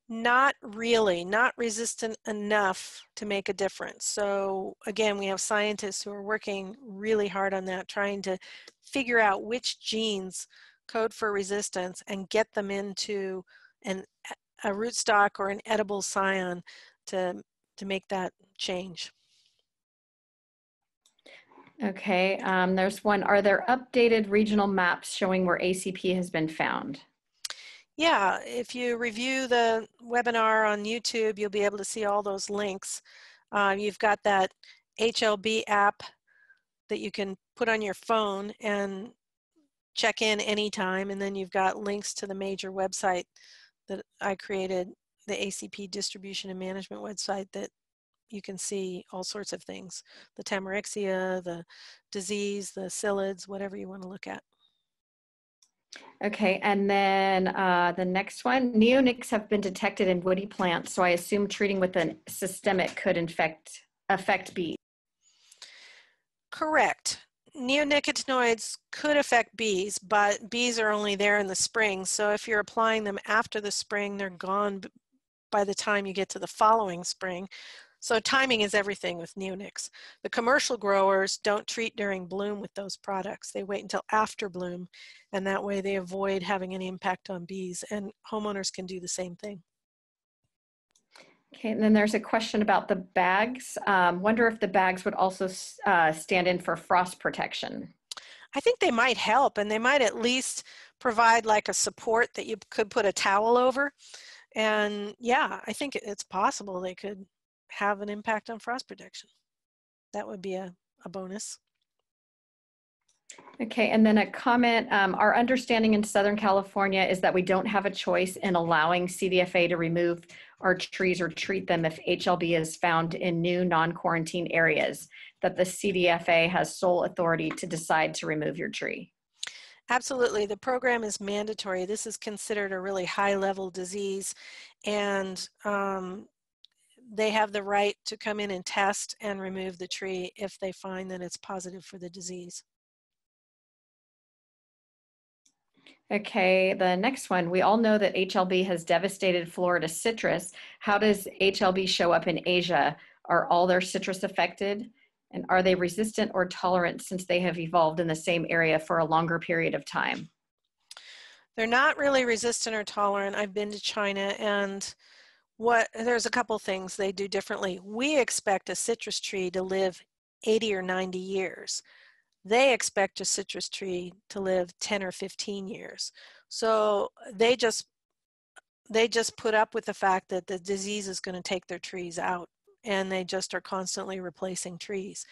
Not really, not resistant enough to make a difference. So again, we have scientists who are working really hard on that, trying to figure out which genes code for resistance and get them into a rootstock or an edible scion to make that change. Okay, there's one, are there updated regional maps showing where ACP has been found? Yeah, if you review the webinar on YouTube, you'll be able to see all those links. You've got that HLB app that you can put on your phone and check in anytime, and then you've got links to the major website that I created, the ACP distribution and management website, that you can see all sorts of things, the Tamarixia, the disease, the psyllids, whatever you want to look at. Okay, and then the next one, neonics have been detected in woody plants, so I assume treating with a systemic could affect bees. Correct. Neonicotinoids could affect bees, but bees are only there in the spring. So if you're applying them after the spring, they're gone by the time you get to the following spring. So timing is everything with neonics. The commercial growers don't treat during bloom with those products. They wait until after bloom, and that way they avoid having any impact on bees, and homeowners can do the same thing. Okay, and then there's a question about the bags. Wonder if the bags would also stand in for frost protection. I think they might help, and they might at least provide like a support that you could put a towel over. And yeah, I think it's possible they could have an impact on frost protection. That would be a bonus. Okay, and then a comment, our understanding in Southern California is that we don't have a choice in allowing CDFA to remove our trees or treat them if HLB is found in new non-quarantine areas, that the CDFA has sole authority to decide to remove your tree. Absolutely, the program is mandatory. This is considered a really high-level disease, and they have the right to come in and test and remove the tree if they find that it's positive for the disease. Okay, the next one. We all know that HLB has devastated Florida citrus. How does HLB show up in Asia? Are all their citrus affected? And are they resistant or tolerant since they have evolved in the same area for a longer period of time? They're not really resistant or tolerant. I've been to China, and there's a couple things they do differently. We expect a citrus tree to live 80 or 90 years. They expect a citrus tree to live 10 or 15 years. So they just put up with the fact that the disease is going to take their trees out, and they just are constantly replacing trees.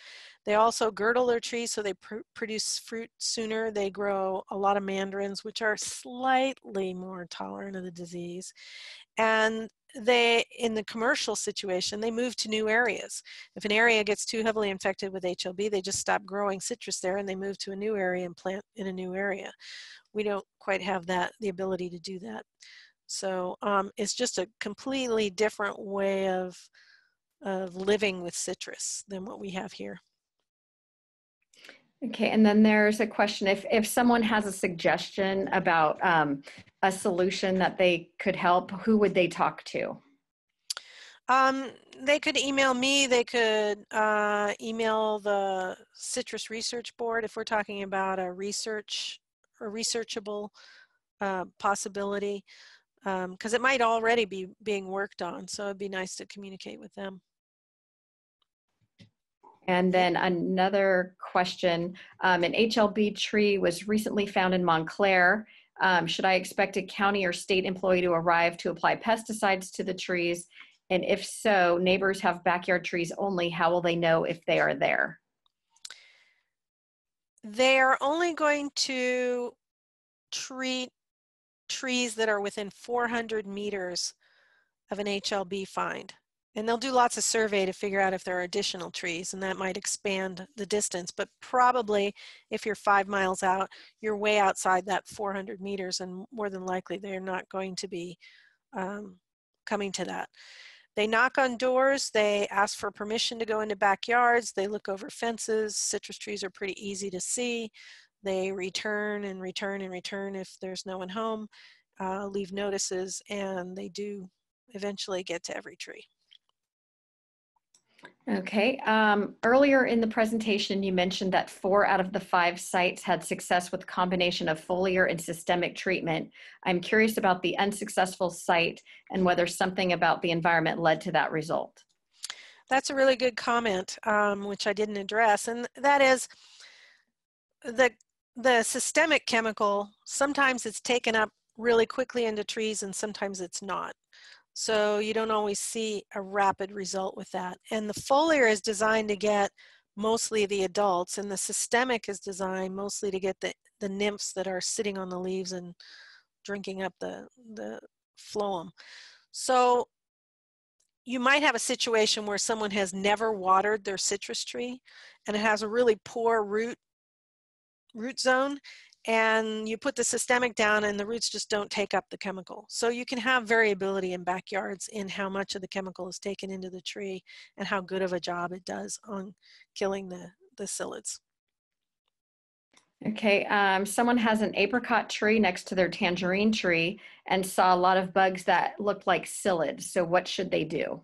They also girdle their trees so they produce fruit sooner. They grow a lot of mandarins, which are slightly more tolerant of the disease. And they, in the commercial situation, they move to new areas. If an area gets too heavily infected with HLB, they just stop growing citrus there and they move to a new area and plant in a new area. We don't quite have the ability to do that. So it's just a completely different way of living with citrus than what we have here. Okay, and then there's a question, if someone has a suggestion about a solution that they could help, who would they talk to? They could email me, they could email the Citrus Research Board if we're talking about a researchable possibility, because it might already be being worked on, so it'd be nice to communicate with them. And then another question, an HLB tree was recently found in Montclair. Should I expect a county or state employee to arrive to apply pesticides to the trees? And if so, neighbors have backyard trees only, how will they know if they are there? They are only going to treat trees that are within 400 meters of an HLB find. And they'll do lots of survey to figure out if there are additional trees, and that might expand the distance. But probably if you're 5 miles out, you're way outside that 400 meters, and more than likely they're not going to be coming to that. They knock on doors, they ask for permission to go into backyards, they look over fences. Citrus trees are pretty easy to see. They return and return and return if there's no one home, leave notices, and they do eventually get to every tree. Okay, earlier in the presentation, you mentioned that 4 out of the 5 sites had success with combination of foliar and systemic treatment. I'm curious about the unsuccessful site and whether something about the environment led to that result. That's a really good comment, which I didn't address, and that is the systemic chemical, sometimes it's taken up really quickly into trees and sometimes it's not. So you don't always see a rapid result with that. And the foliar is designed to get mostly the adults, and the systemic is designed mostly to get the nymphs that are sitting on the leaves and drinking up the phloem. So you might have a situation where someone has never watered their citrus tree and it has a really poor root zone, and you put the systemic down and the roots just don't take up the chemical. So you can have variability in backyards in how much of the chemical is taken into the tree and how good of a job it does on killing the psyllids. Okay, someone has an apricot tree next to their tangerine tree and saw a lot of bugs that looked like psyllids. So what should they do?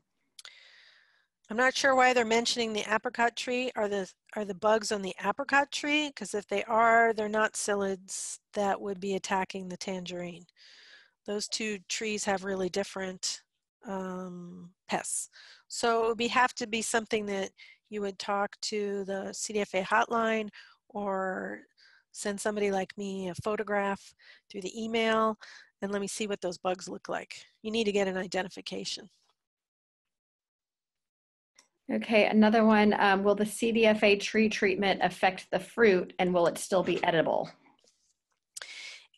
I'm not sure why they're mentioning the apricot tree. Are the bugs on the apricot tree? Because if they are, they're not psyllids that would be attacking the tangerine. Those two trees have really different pests. So it would have to be something that you would talk to the CDFA hotline or send somebody like me a photograph through the email and let me see what those bugs look like. You need to get an identification. Okay, another one, will the CDFA tree treatment affect the fruit and will it still be edible?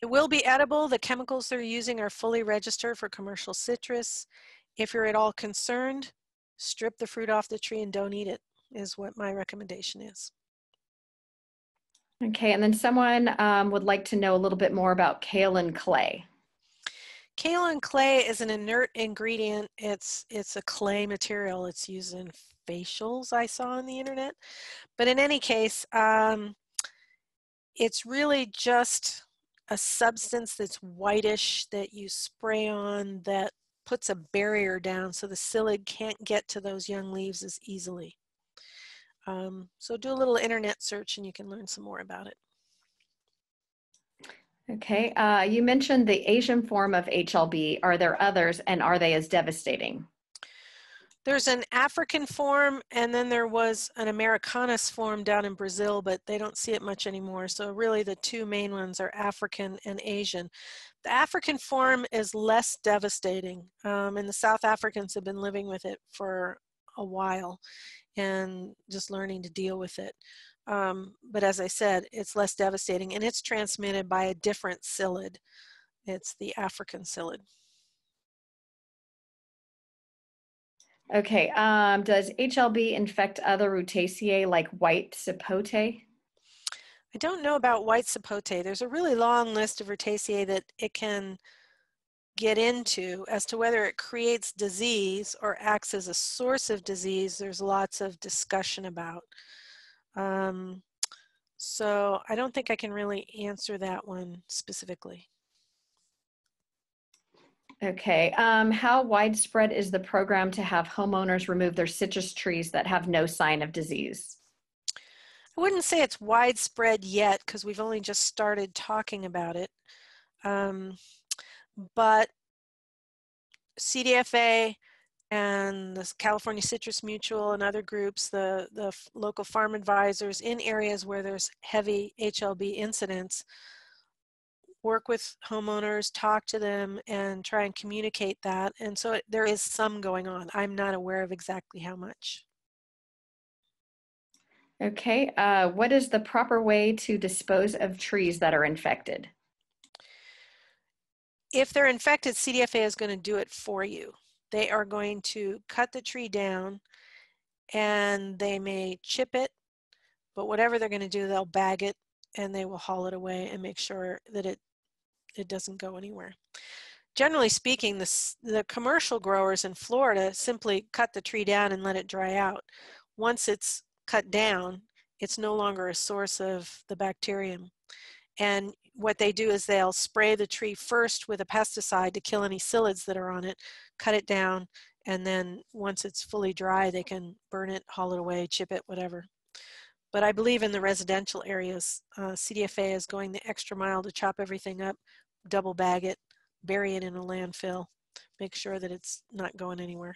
It will be edible. The chemicals they're using are fully registered for commercial citrus. If you're at all concerned, strip the fruit off the tree and don't eat it, is what my recommendation is. Okay, and then someone would like to know a little bit more about kale and clay. Kale and clay is an inert ingredient. It's a clay material. It's used in facials I saw on the internet. But in any case, it's really just a substance that's whitish that you spray on that puts a barrier down so the psyllid can't get to those young leaves as easily. So do a little internet search and you can learn some more about it. Okay, you mentioned the Asian form of HLB. Are there others and are they as devastating? There's an African form, and then there was an Americanus form down in Brazil, but they don't see it much anymore. So really the two main ones are African and Asian. The African form is less devastating, and the South Africans have been living with it for a while and just learning to deal with it. But as I said, it's less devastating, and it's transmitted by a different psyllid. It's the African psyllid. Okay, does HLB infect other Rutaceae like white sapote? I don't know about white sapote. There's a really long list of Rutaceae that it can get into. As to whether it creates disease or acts as a source of disease, there's lots of discussion about. So I don't think I can really answer that one specifically. Okay, how widespread is the program to have homeowners remove their citrus trees that have no sign of disease? I wouldn't say it's widespread yet because we've only just started talking about it. But CDFA and the California Citrus Mutual and other groups, the local farm advisors in areas where there's heavy HLB incidents, work with homeowners, talk to them, and try and communicate that. And so there is some going on. I'm not aware of exactly how much. Okay, what is the proper way to dispose of trees that are infected? If they're infected, CDFA is going to do it for you. They are going to cut the tree down, and they may chip it, but whatever they're going to do, they'll bag it, and they will haul it away and make sure that it doesn't go anywhere. Generally speaking, the commercial growers in Florida simply cut the tree down and let it dry out. Once it's cut down, it's no longer a source of the bacterium. And what they do is they'll spray the tree first with a pesticide to kill any psyllids that are on it, cut it down, and then once it's fully dry, they can burn it, haul it away, chip it, whatever. But I believe in the residential areas, CDFA is going the extra mile to chop everything up, double bag it, bury it in a landfill, make sure that it's not going anywhere.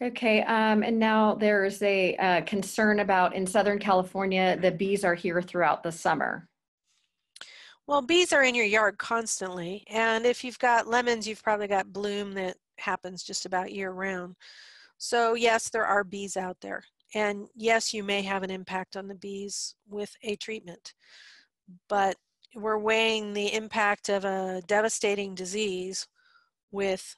Okay, and now there's a concern about in Southern California, the bees are here throughout the summer. Well, bees are in your yard constantly, and if you've got lemons, you've probably got bloom that happens just about year round. So yes, there are bees out there, and yes, you may have an impact on the bees with a treatment, but we're weighing the impact of a devastating disease with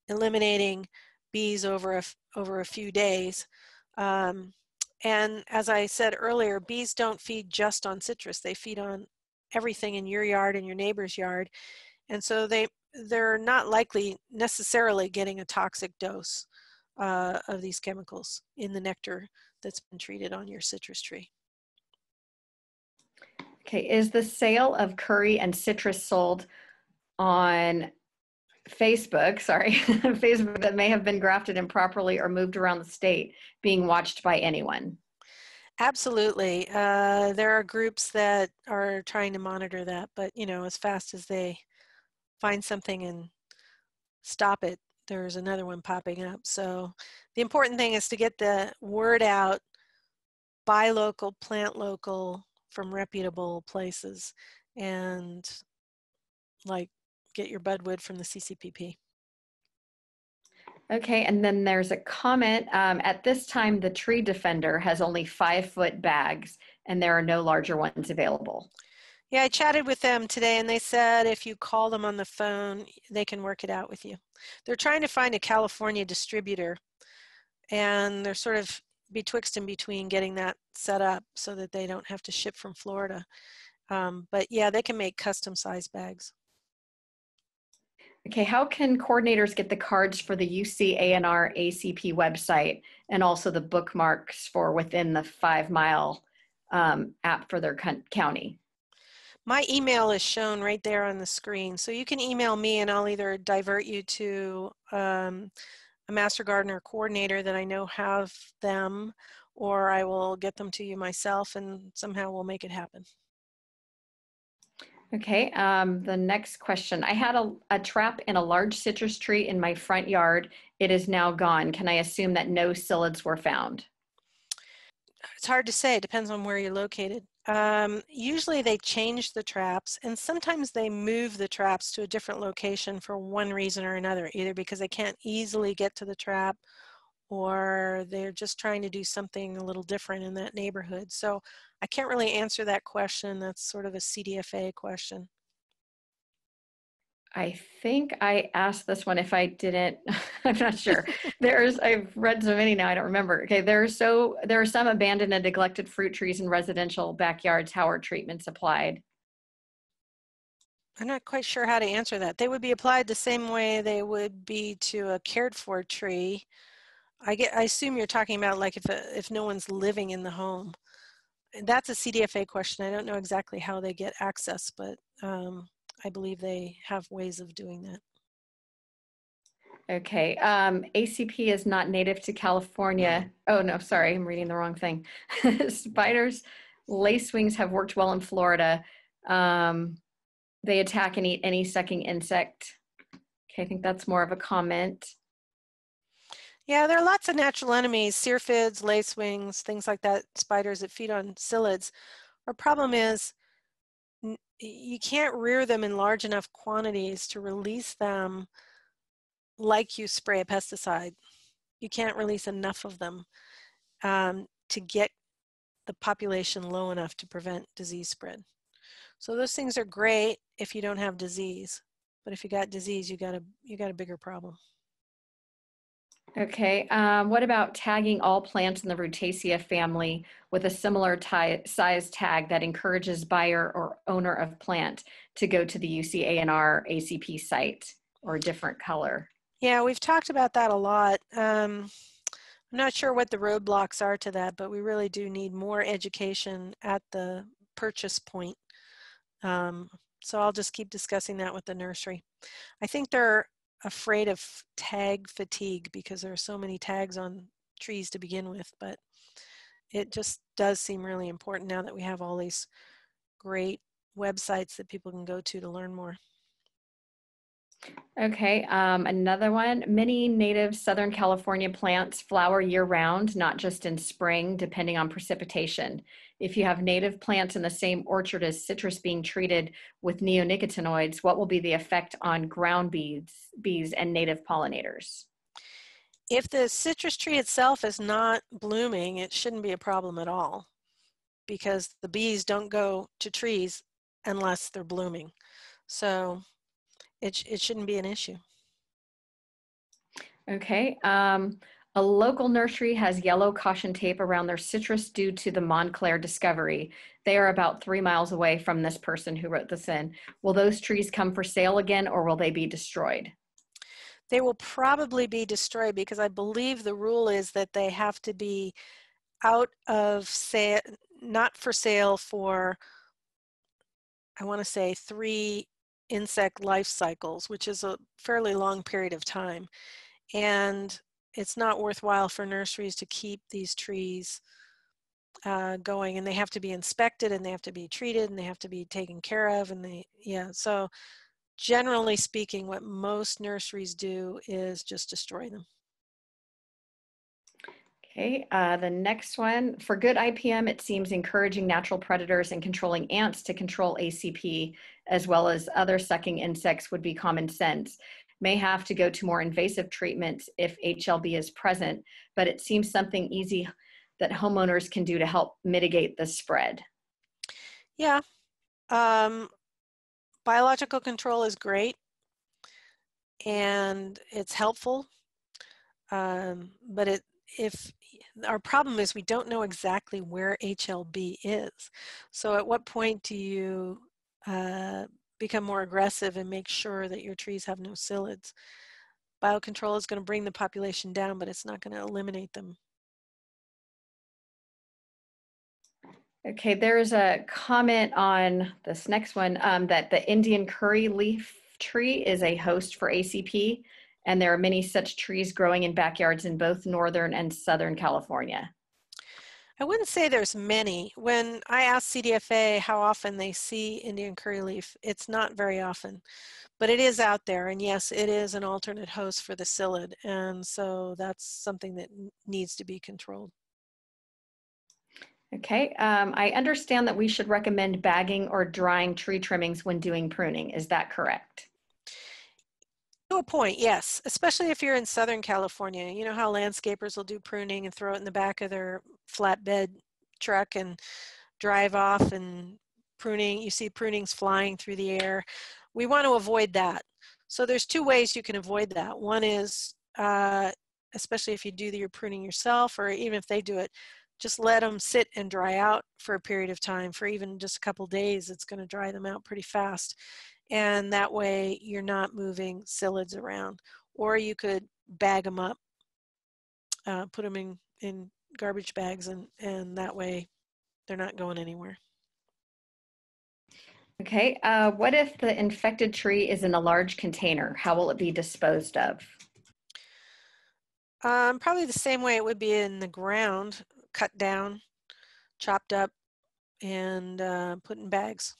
eliminating bees over a few days. And as I said earlier, bees don't feed just on citrus. They feed on everything in your yard and your neighbor's yard. And so they're not likely necessarily getting a toxic dose of these chemicals in the nectar that's been treated on your citrus tree. Okay, is the sale of curry and citrus sold on Facebook, Facebook that may have been grafted improperly or moved around the state being watched by anyone? Absolutely. There are groups that are trying to monitor that, but as fast as they find something and stop it, there's another one popping up. So the important thing is to get the word out, buy local, plant local from reputable places, and get your budwood from the CCPP. Okay, and then there's a comment. At this time, the Tree Defender has only 5-foot bags, and there are no larger ones available. Yeah, I chatted with them today, and they said if you call them on the phone, they can work it out with you. They're trying to find a California distributor, and they're sort of betwixt and between getting that set up so that they don't have to ship from Florida. But yeah, they can make custom size bags. Okay, how can coordinators get the cards for the UC-ANR ACP website and also the bookmarks for within the 5-mile app for their county? My email is shown right there on the screen. So you can email me and I'll either divert you to a master gardener coordinator that I know have them, or I will get them to you myself and somehow we'll make it happen. Okay, the next question. I had a trap in a large citrus tree in my front yard. It is now gone. Can I assume that no psyllids were found? It's hard to say, it depends on where you're located. Usually they change the traps, and sometimes they move the traps to a different location for one reason or another, either because they can't easily get to the trap or they're just trying to do something a little different in that neighborhood. So I can't really answer that question. That's sort of a CDFA question. I think I asked this one. If I didn't, I'm not sure. I've read so many now, I don't remember. Okay, there are some abandoned and neglected fruit trees in residential backyards. How are treatments applied? I'm not quite sure how to answer that. They would be applied the same way they would be to a cared for tree. I assume you're talking about like if no one's living in the home. That's a CDFA question. I don't know exactly how they get access, but I believe they have ways of doing that. Okay, ACP is not native to California. Oh no, sorry, I'm reading the wrong thing. Spiders, lacewings have worked well in Florida. They attack and eat any sucking insect. Okay, I think that's more of a comment. Yeah, there are lots of natural enemies, syrphids, lacewings, things like that, spiders that feed on psyllids. Our problem is you can't rear them in large enough quantities to release them like you spray a pesticide. You can't release enough of them to get the population low enough to prevent disease spread. So those things are great if you don't have disease, but if you got disease, you got a bigger problem. Okay, what about tagging all plants in the Rutaceae family with a similar size tag that encourages buyer or owner of plant to go to the UCANR ACP site or a different color? Yeah, we've talked about that a lot. I'm not sure what the roadblocks are to that, but we really do need more education at the purchase point. So I'll just keep discussing that with the nursery. I think they're afraid of tag fatigue because there are so many tags on trees to begin with, but it just does seem really important now that we have all these great websites that people can go to learn more. Okay, another one. Many native Southern California plants flower year-round, not just in spring, depending on precipitation. If you have native plants in the same orchard as citrus being treated with neonicotinoids, what will be the effect on ground bees and native pollinators? If the citrus tree itself is not blooming, it shouldn't be a problem at all because the bees don't go to trees unless they're blooming. So it shouldn't be an issue. Okay. A local nursery has yellow caution tape around their citrus due to the Montclair discovery. They are about 3 miles away from this person who wrote this in. Will those trees come for sale again, or will they be destroyed? They will probably be destroyed because I believe the rule is that they have to be out of sale, not for sale for, I want to say 3 insect life cycles, which is a fairly long period of time. And it's not worthwhile for nurseries to keep these trees going, and they have to be inspected and they have to be treated and they have to be taken care of, and so generally speaking, what most nurseries do is just destroy them. Okay, the next one. For good IPM, it seems encouraging natural predators and controlling ants to control ACP, as well as other sucking insects, would be common sense. May have to go to more invasive treatments if HLB is present, but it seems something easy that homeowners can do to help mitigate the spread. Yeah, biological control is great and it's helpful, but if our problem is we don't know exactly where HLB is. So at what point do you become more aggressive and make sure that your trees have no psyllids? Biocontrol is going to bring the population down, but it's not going to eliminate them. Okay, there is a comment on this next one that the Indian curry leaf tree is a host for ACP, and there are many such trees growing in backyards in both Northern and Southern California. I wouldn't say there's many. When I ask CDFA how often they see Indian curryleaf, it's not very often, but it is out there. And yes, it is an alternate host for the psyllid. And so that's something that needs to be controlled. Okay, I understand that we should recommend bagging or drying tree trimmings when doing pruning. Is that correct? To a point, yes, especially if you're in Southern California. You know how landscapers will do pruning and throw it in the back of their flatbed truck and drive off, and pruning, you see prunings flying through the air. We want to avoid that. So there's two ways you can avoid that. One is, especially if you do your pruning yourself, or even if they do it, just let them sit and dry out for a period of time. For even just a couple days, it's going to dry them out pretty fast. And that way you're not moving psyllids around. Or you could bag them up, put them in garbage bags, and that way they're not going anywhere. Okay, what if the infected tree is in a large container? How will it be disposed of? Probably the same way it would be in the ground, cut down, chopped up, and put in bags.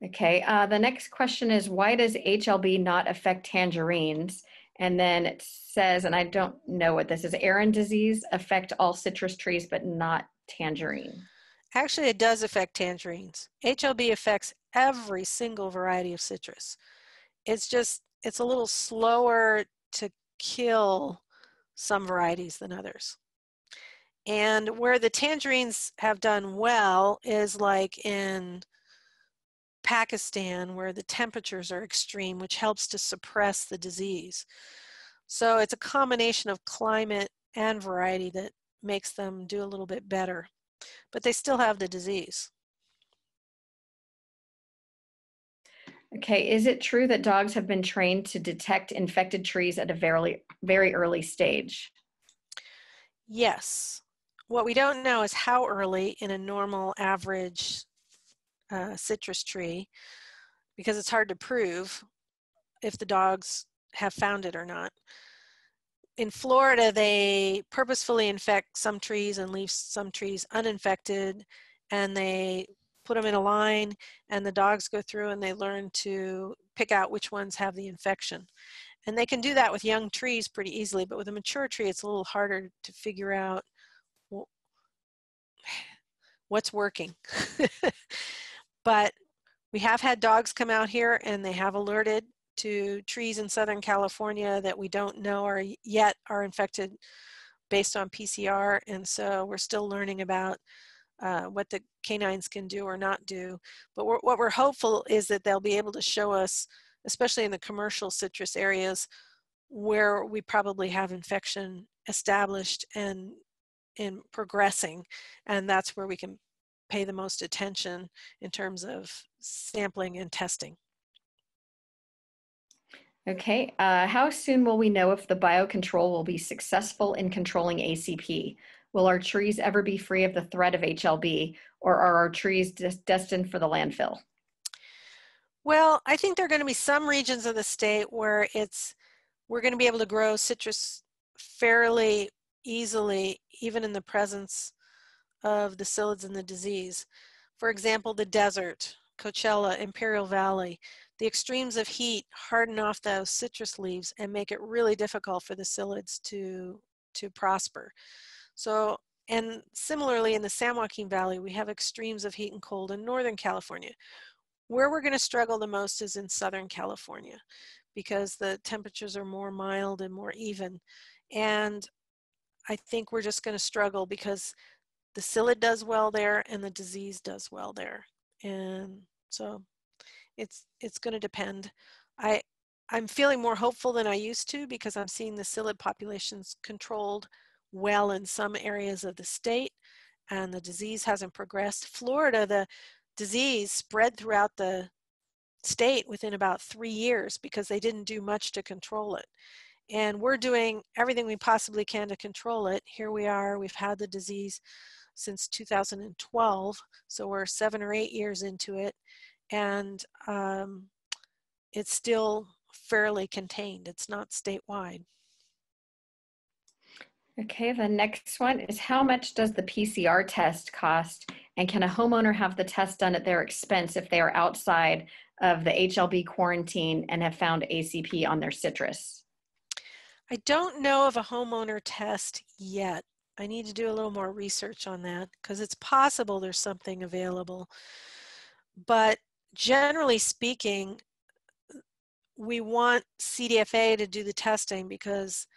Okay, the next question is, why does HLB not affect tangerines? And then it says, and I don't know what this is, Aran disease affect all citrus trees, but not tangerine. Actually, it does affect tangerines. HLB affects every single variety of citrus. It's a little slower to kill some varieties than others. And where the tangerines have done well is like in Pakistan, where the temperatures are extreme, which helps to suppress the disease. So it's a combination of climate and variety that makes them do a little bit better, but they still have the disease. Okay, is it true that dogs have been trained to detect infected trees at a very, very early stage? Yes. What we don't know is how early in a normal average citrus tree, because it's hard to prove if the dogs have found it or not. In Florida, they purposefully infect some trees and leave some trees uninfected, and they put them in a line, and the dogs go through and they learn to pick out which ones have the infection. And they can do that with young trees pretty easily, but with a mature tree, it's a little harder to figure out what's working. But we have had dogs come out here and they have alerted to trees in Southern California that we don't know are infected based on PCR. And so we're still learning about what the canines can do or not do. But what we're hopeful is that they'll be able to show us, especially in the commercial citrus areas, where we probably have infection established and progressing. And that's where we can pay the most attention in terms of sampling and testing. Okay, how soon will we know if the biocontrol will be successful in controlling ACP? Will our trees ever be free of the threat of HLB, or are our trees destined for the landfill? Well, I think there are going to be some regions of the state where we're going to be able to grow citrus fairly easily, even in the presence of the psyllids and the disease. For example, the desert, Coachella, Imperial Valley, the extremes of heat harden off those citrus leaves and make it really difficult for the psyllids to prosper. So, and similarly in the San Joaquin Valley, we have extremes of heat and cold in Northern California. Where we're going to struggle the most is in Southern California, because the temperatures are more mild and more even. And I think we're just going to struggle because the psyllid does well there and the disease does well there. And so it's going to depend. I'm feeling more hopeful than I used to, because I'm seeing the psyllid populations controlled well in some areas of the state, and the disease hasn't progressed. Florida, the disease spread throughout the state within about 3 years because they didn't do much to control it. And we're doing everything we possibly can to control it. Here we are, we've had the disease since 2012, so we're 7 or 8 years into it, and it's still fairly contained. It's not statewide. Okay, the next one is how much does the PCR test cost? And can a homeowner have the test done at their expense if they are outside of the HLB quarantine and have found ACP on their citrus? I don't know of a homeowner test yet. I need to do a little more research on that because it's possible there's something available. But generally speaking, we want CDFA to do the testing because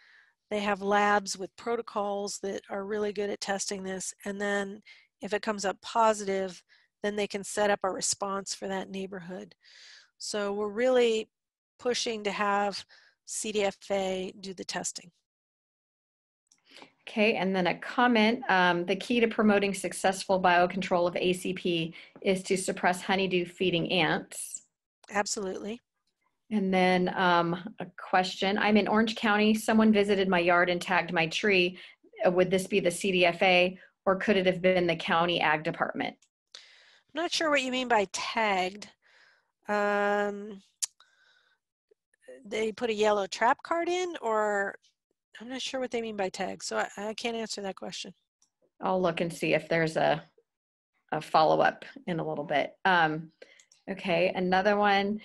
they have labs with protocols that are really good at testing this. And then if it comes up positive, then they can set up a response for that neighborhood. So we're really pushing to have CDFA do the testing. Okay, and then a comment, the key to promoting successful biocontrol of ACP is to suppress honeydew feeding ants. Absolutely. And then a question, I'm in Orange County, someone visited my yard and tagged my tree. Would this be the CDFA or could it have been the county ag department? I'm not sure what you mean by tagged. They put a yellow trap card in, or I'm not sure what they mean by tag, so I can't answer that question. I'll look and see if there's a follow-up in a little bit. Okay, another one.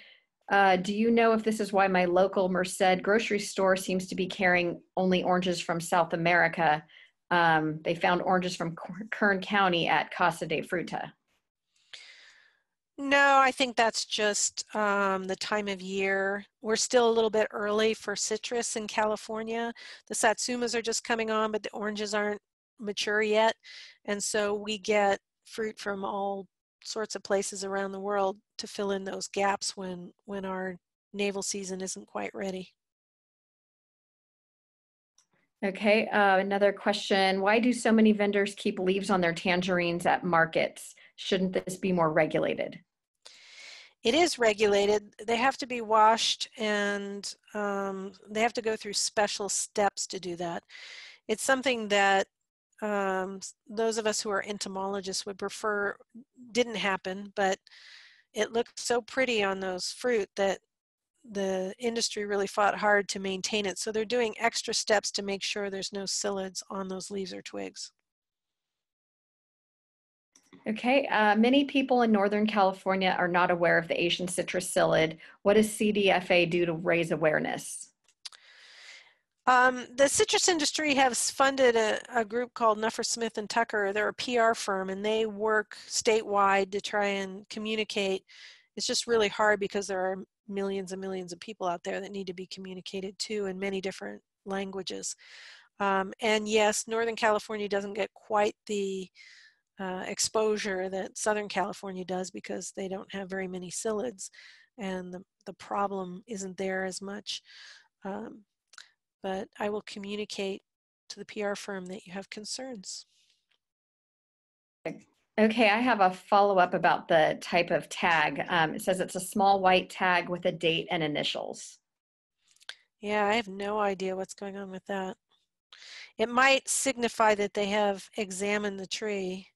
Do you know if this is why my local Merced grocery store seems to be carrying only oranges from South America? They found oranges from Kern County at Casa de Fruta. No, I think that's just the time of year. We're still a little bit early for citrus in California. The satsumas are just coming on, but the oranges aren't mature yet. And so we get fruit from all sorts of places around the world to fill in those gaps when our navel season isn't quite ready. Okay, another question. Why do so many vendors keep leaves on their tangerines at markets? Shouldn't this be more regulated? It is regulated. They have to be washed and they have to go through special steps to do that. It's something that those of us who are entomologists would prefer didn't happen, but it looked so pretty on those fruit that the industry really fought hard to maintain it. So they're doing extra steps to make sure there's no psyllids on those leaves or twigs. Okay, many people in Northern California are not aware of the Asian citrus psyllid. What does CDFA do to raise awareness? The citrus industry has funded a group called Nuffer Smith and Tucker. They're a PR firm and they work statewide to try and communicate. It's just really hard because there are millions and millions of people out there that need to be communicated to in many different languages. And yes, Northern California doesn't get quite the exposure that Southern California does because they don't have very many psyllids and the problem isn't there as much. But I will communicate to the PR firm that you have concerns. Okay, I have a follow-up about the type of tag. It says it's a small white tag with a date and initials. Yeah, I have no idea what's going on with that. It might signify that they have examined the tree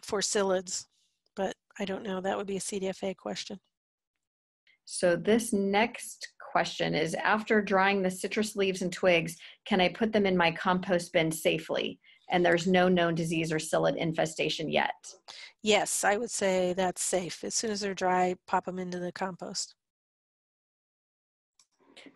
for psyllids, but I don't know. That would be a CDFA question. So this next question is, after drying the citrus leaves and twigs, can I put them in my compost bin safely? And there's no known disease or psyllid infestation yet. Yes, I would say that's safe. As soon as they're dry, pop them into the compost.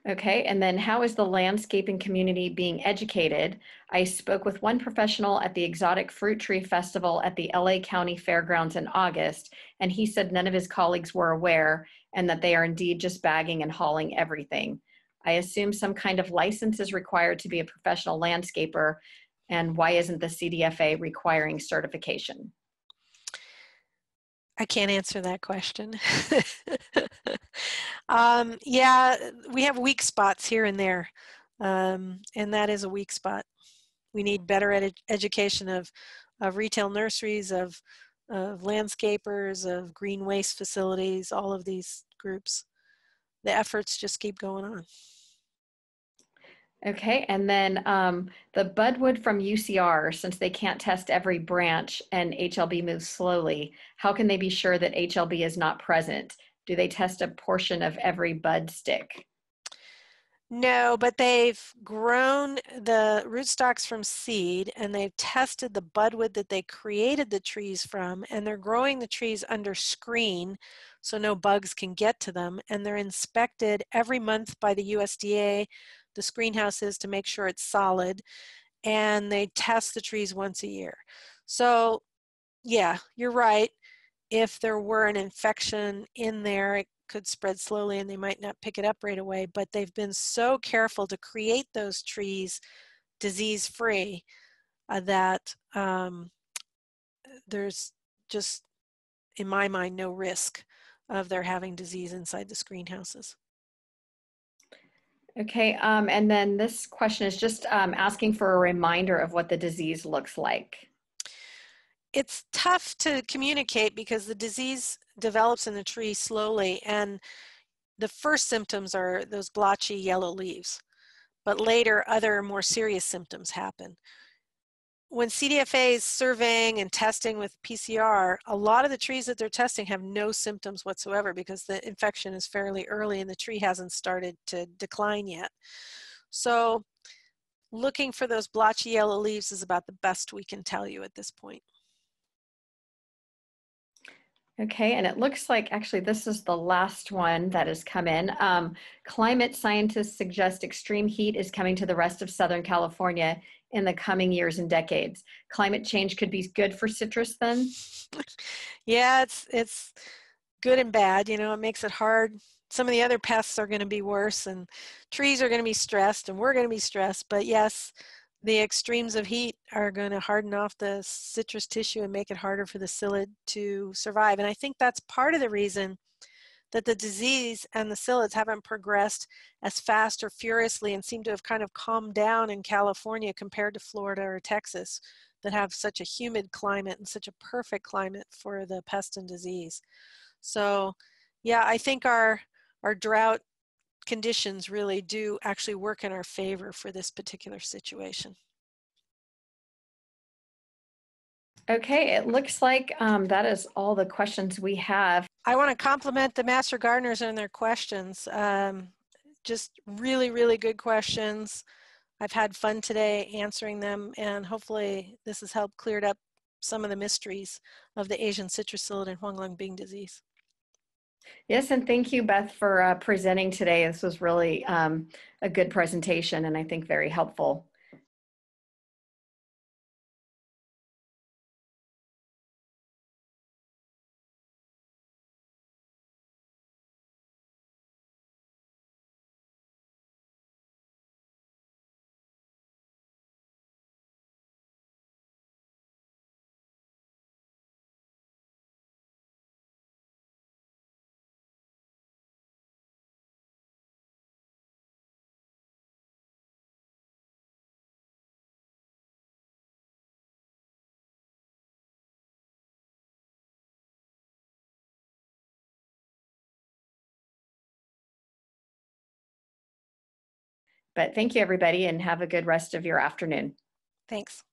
Okay, and then how is the landscaping community being educated? I spoke with one professional at the Exotic Fruit Tree Festival at the LA County Fairgrounds in August, and he said none of his colleagues were aware and that they are indeed just bagging and hauling everything. I assume some kind of license is required to be a professional landscaper, and why isn't the CDFA requiring certification? I can't answer that question. Yeah, we have weak spots here and there, and that is a weak spot. We need better education of retail nurseries, of landscapers, of green waste facilities, all of these groups. The efforts just keep going on. Okay, and then the budwood from UCR, since they can't test every branch and HLB moves slowly, how can they be sure that HLB is not present? Do they test a portion of every bud stick? No, but they've grown the rootstocks from seed, and they've tested the budwood that they created the trees from, and they're growing the trees under screen so no bugs can get to them, and they're inspected every month by the USDA, the screen houses, to make sure it's solid, and they test the trees once a year. So yeah, you're right. If there were an infection in there, it could spread slowly and they might not pick it up right away, but they've been so careful to create those trees disease-free that there's just, in my mind, no risk of their having disease inside the screenhouses. Okay, and then this question is just asking for a reminder of what the disease looks like. It's tough to communicate because the disease develops in the tree slowly, and the first symptoms are those blotchy yellow leaves, but later other more serious symptoms happen. When CDFA is surveying and testing with PCR, a lot of the trees that they're testing have no symptoms whatsoever because the infection is fairly early and the tree hasn't started to decline yet. So looking for those blotchy yellow leaves is about the best we can tell you at this point. Okay, and it looks like actually this is the last one that has come in. Climate scientists suggest extreme heat is coming to the rest of Southern California in the coming years and decades. Climate change could be good for citrus then? Yeah, it's good and bad. You know, it makes it hard. Some of the other pests are going to be worse, and trees are going to be stressed, and we're going to be stressed. But yes, the extremes of heat are going to harden off the citrus tissue and make it harder for the psyllid to survive. And I think that's part of the reason that the disease and the psyllids haven't progressed as fast or furiously and seem to have kind of calmed down in California compared to Florida or Texas that have such a humid climate and such a perfect climate for the pest and disease. So yeah, I think our drought conditions really do actually work in our favor for this particular situation. Okay, it looks like that is all the questions we have. I want to compliment the Master Gardeners and their questions. Just really, really good questions. I've had fun today answering them, and hopefully this has helped cleared up some of the mysteries of the Asian citrus psyllid and Huanglong Bing disease. Yes, and thank you, Beth, for presenting today. This was really a good presentation and I think very helpful. But thank you, everybody, and have a good rest of your afternoon. Thanks.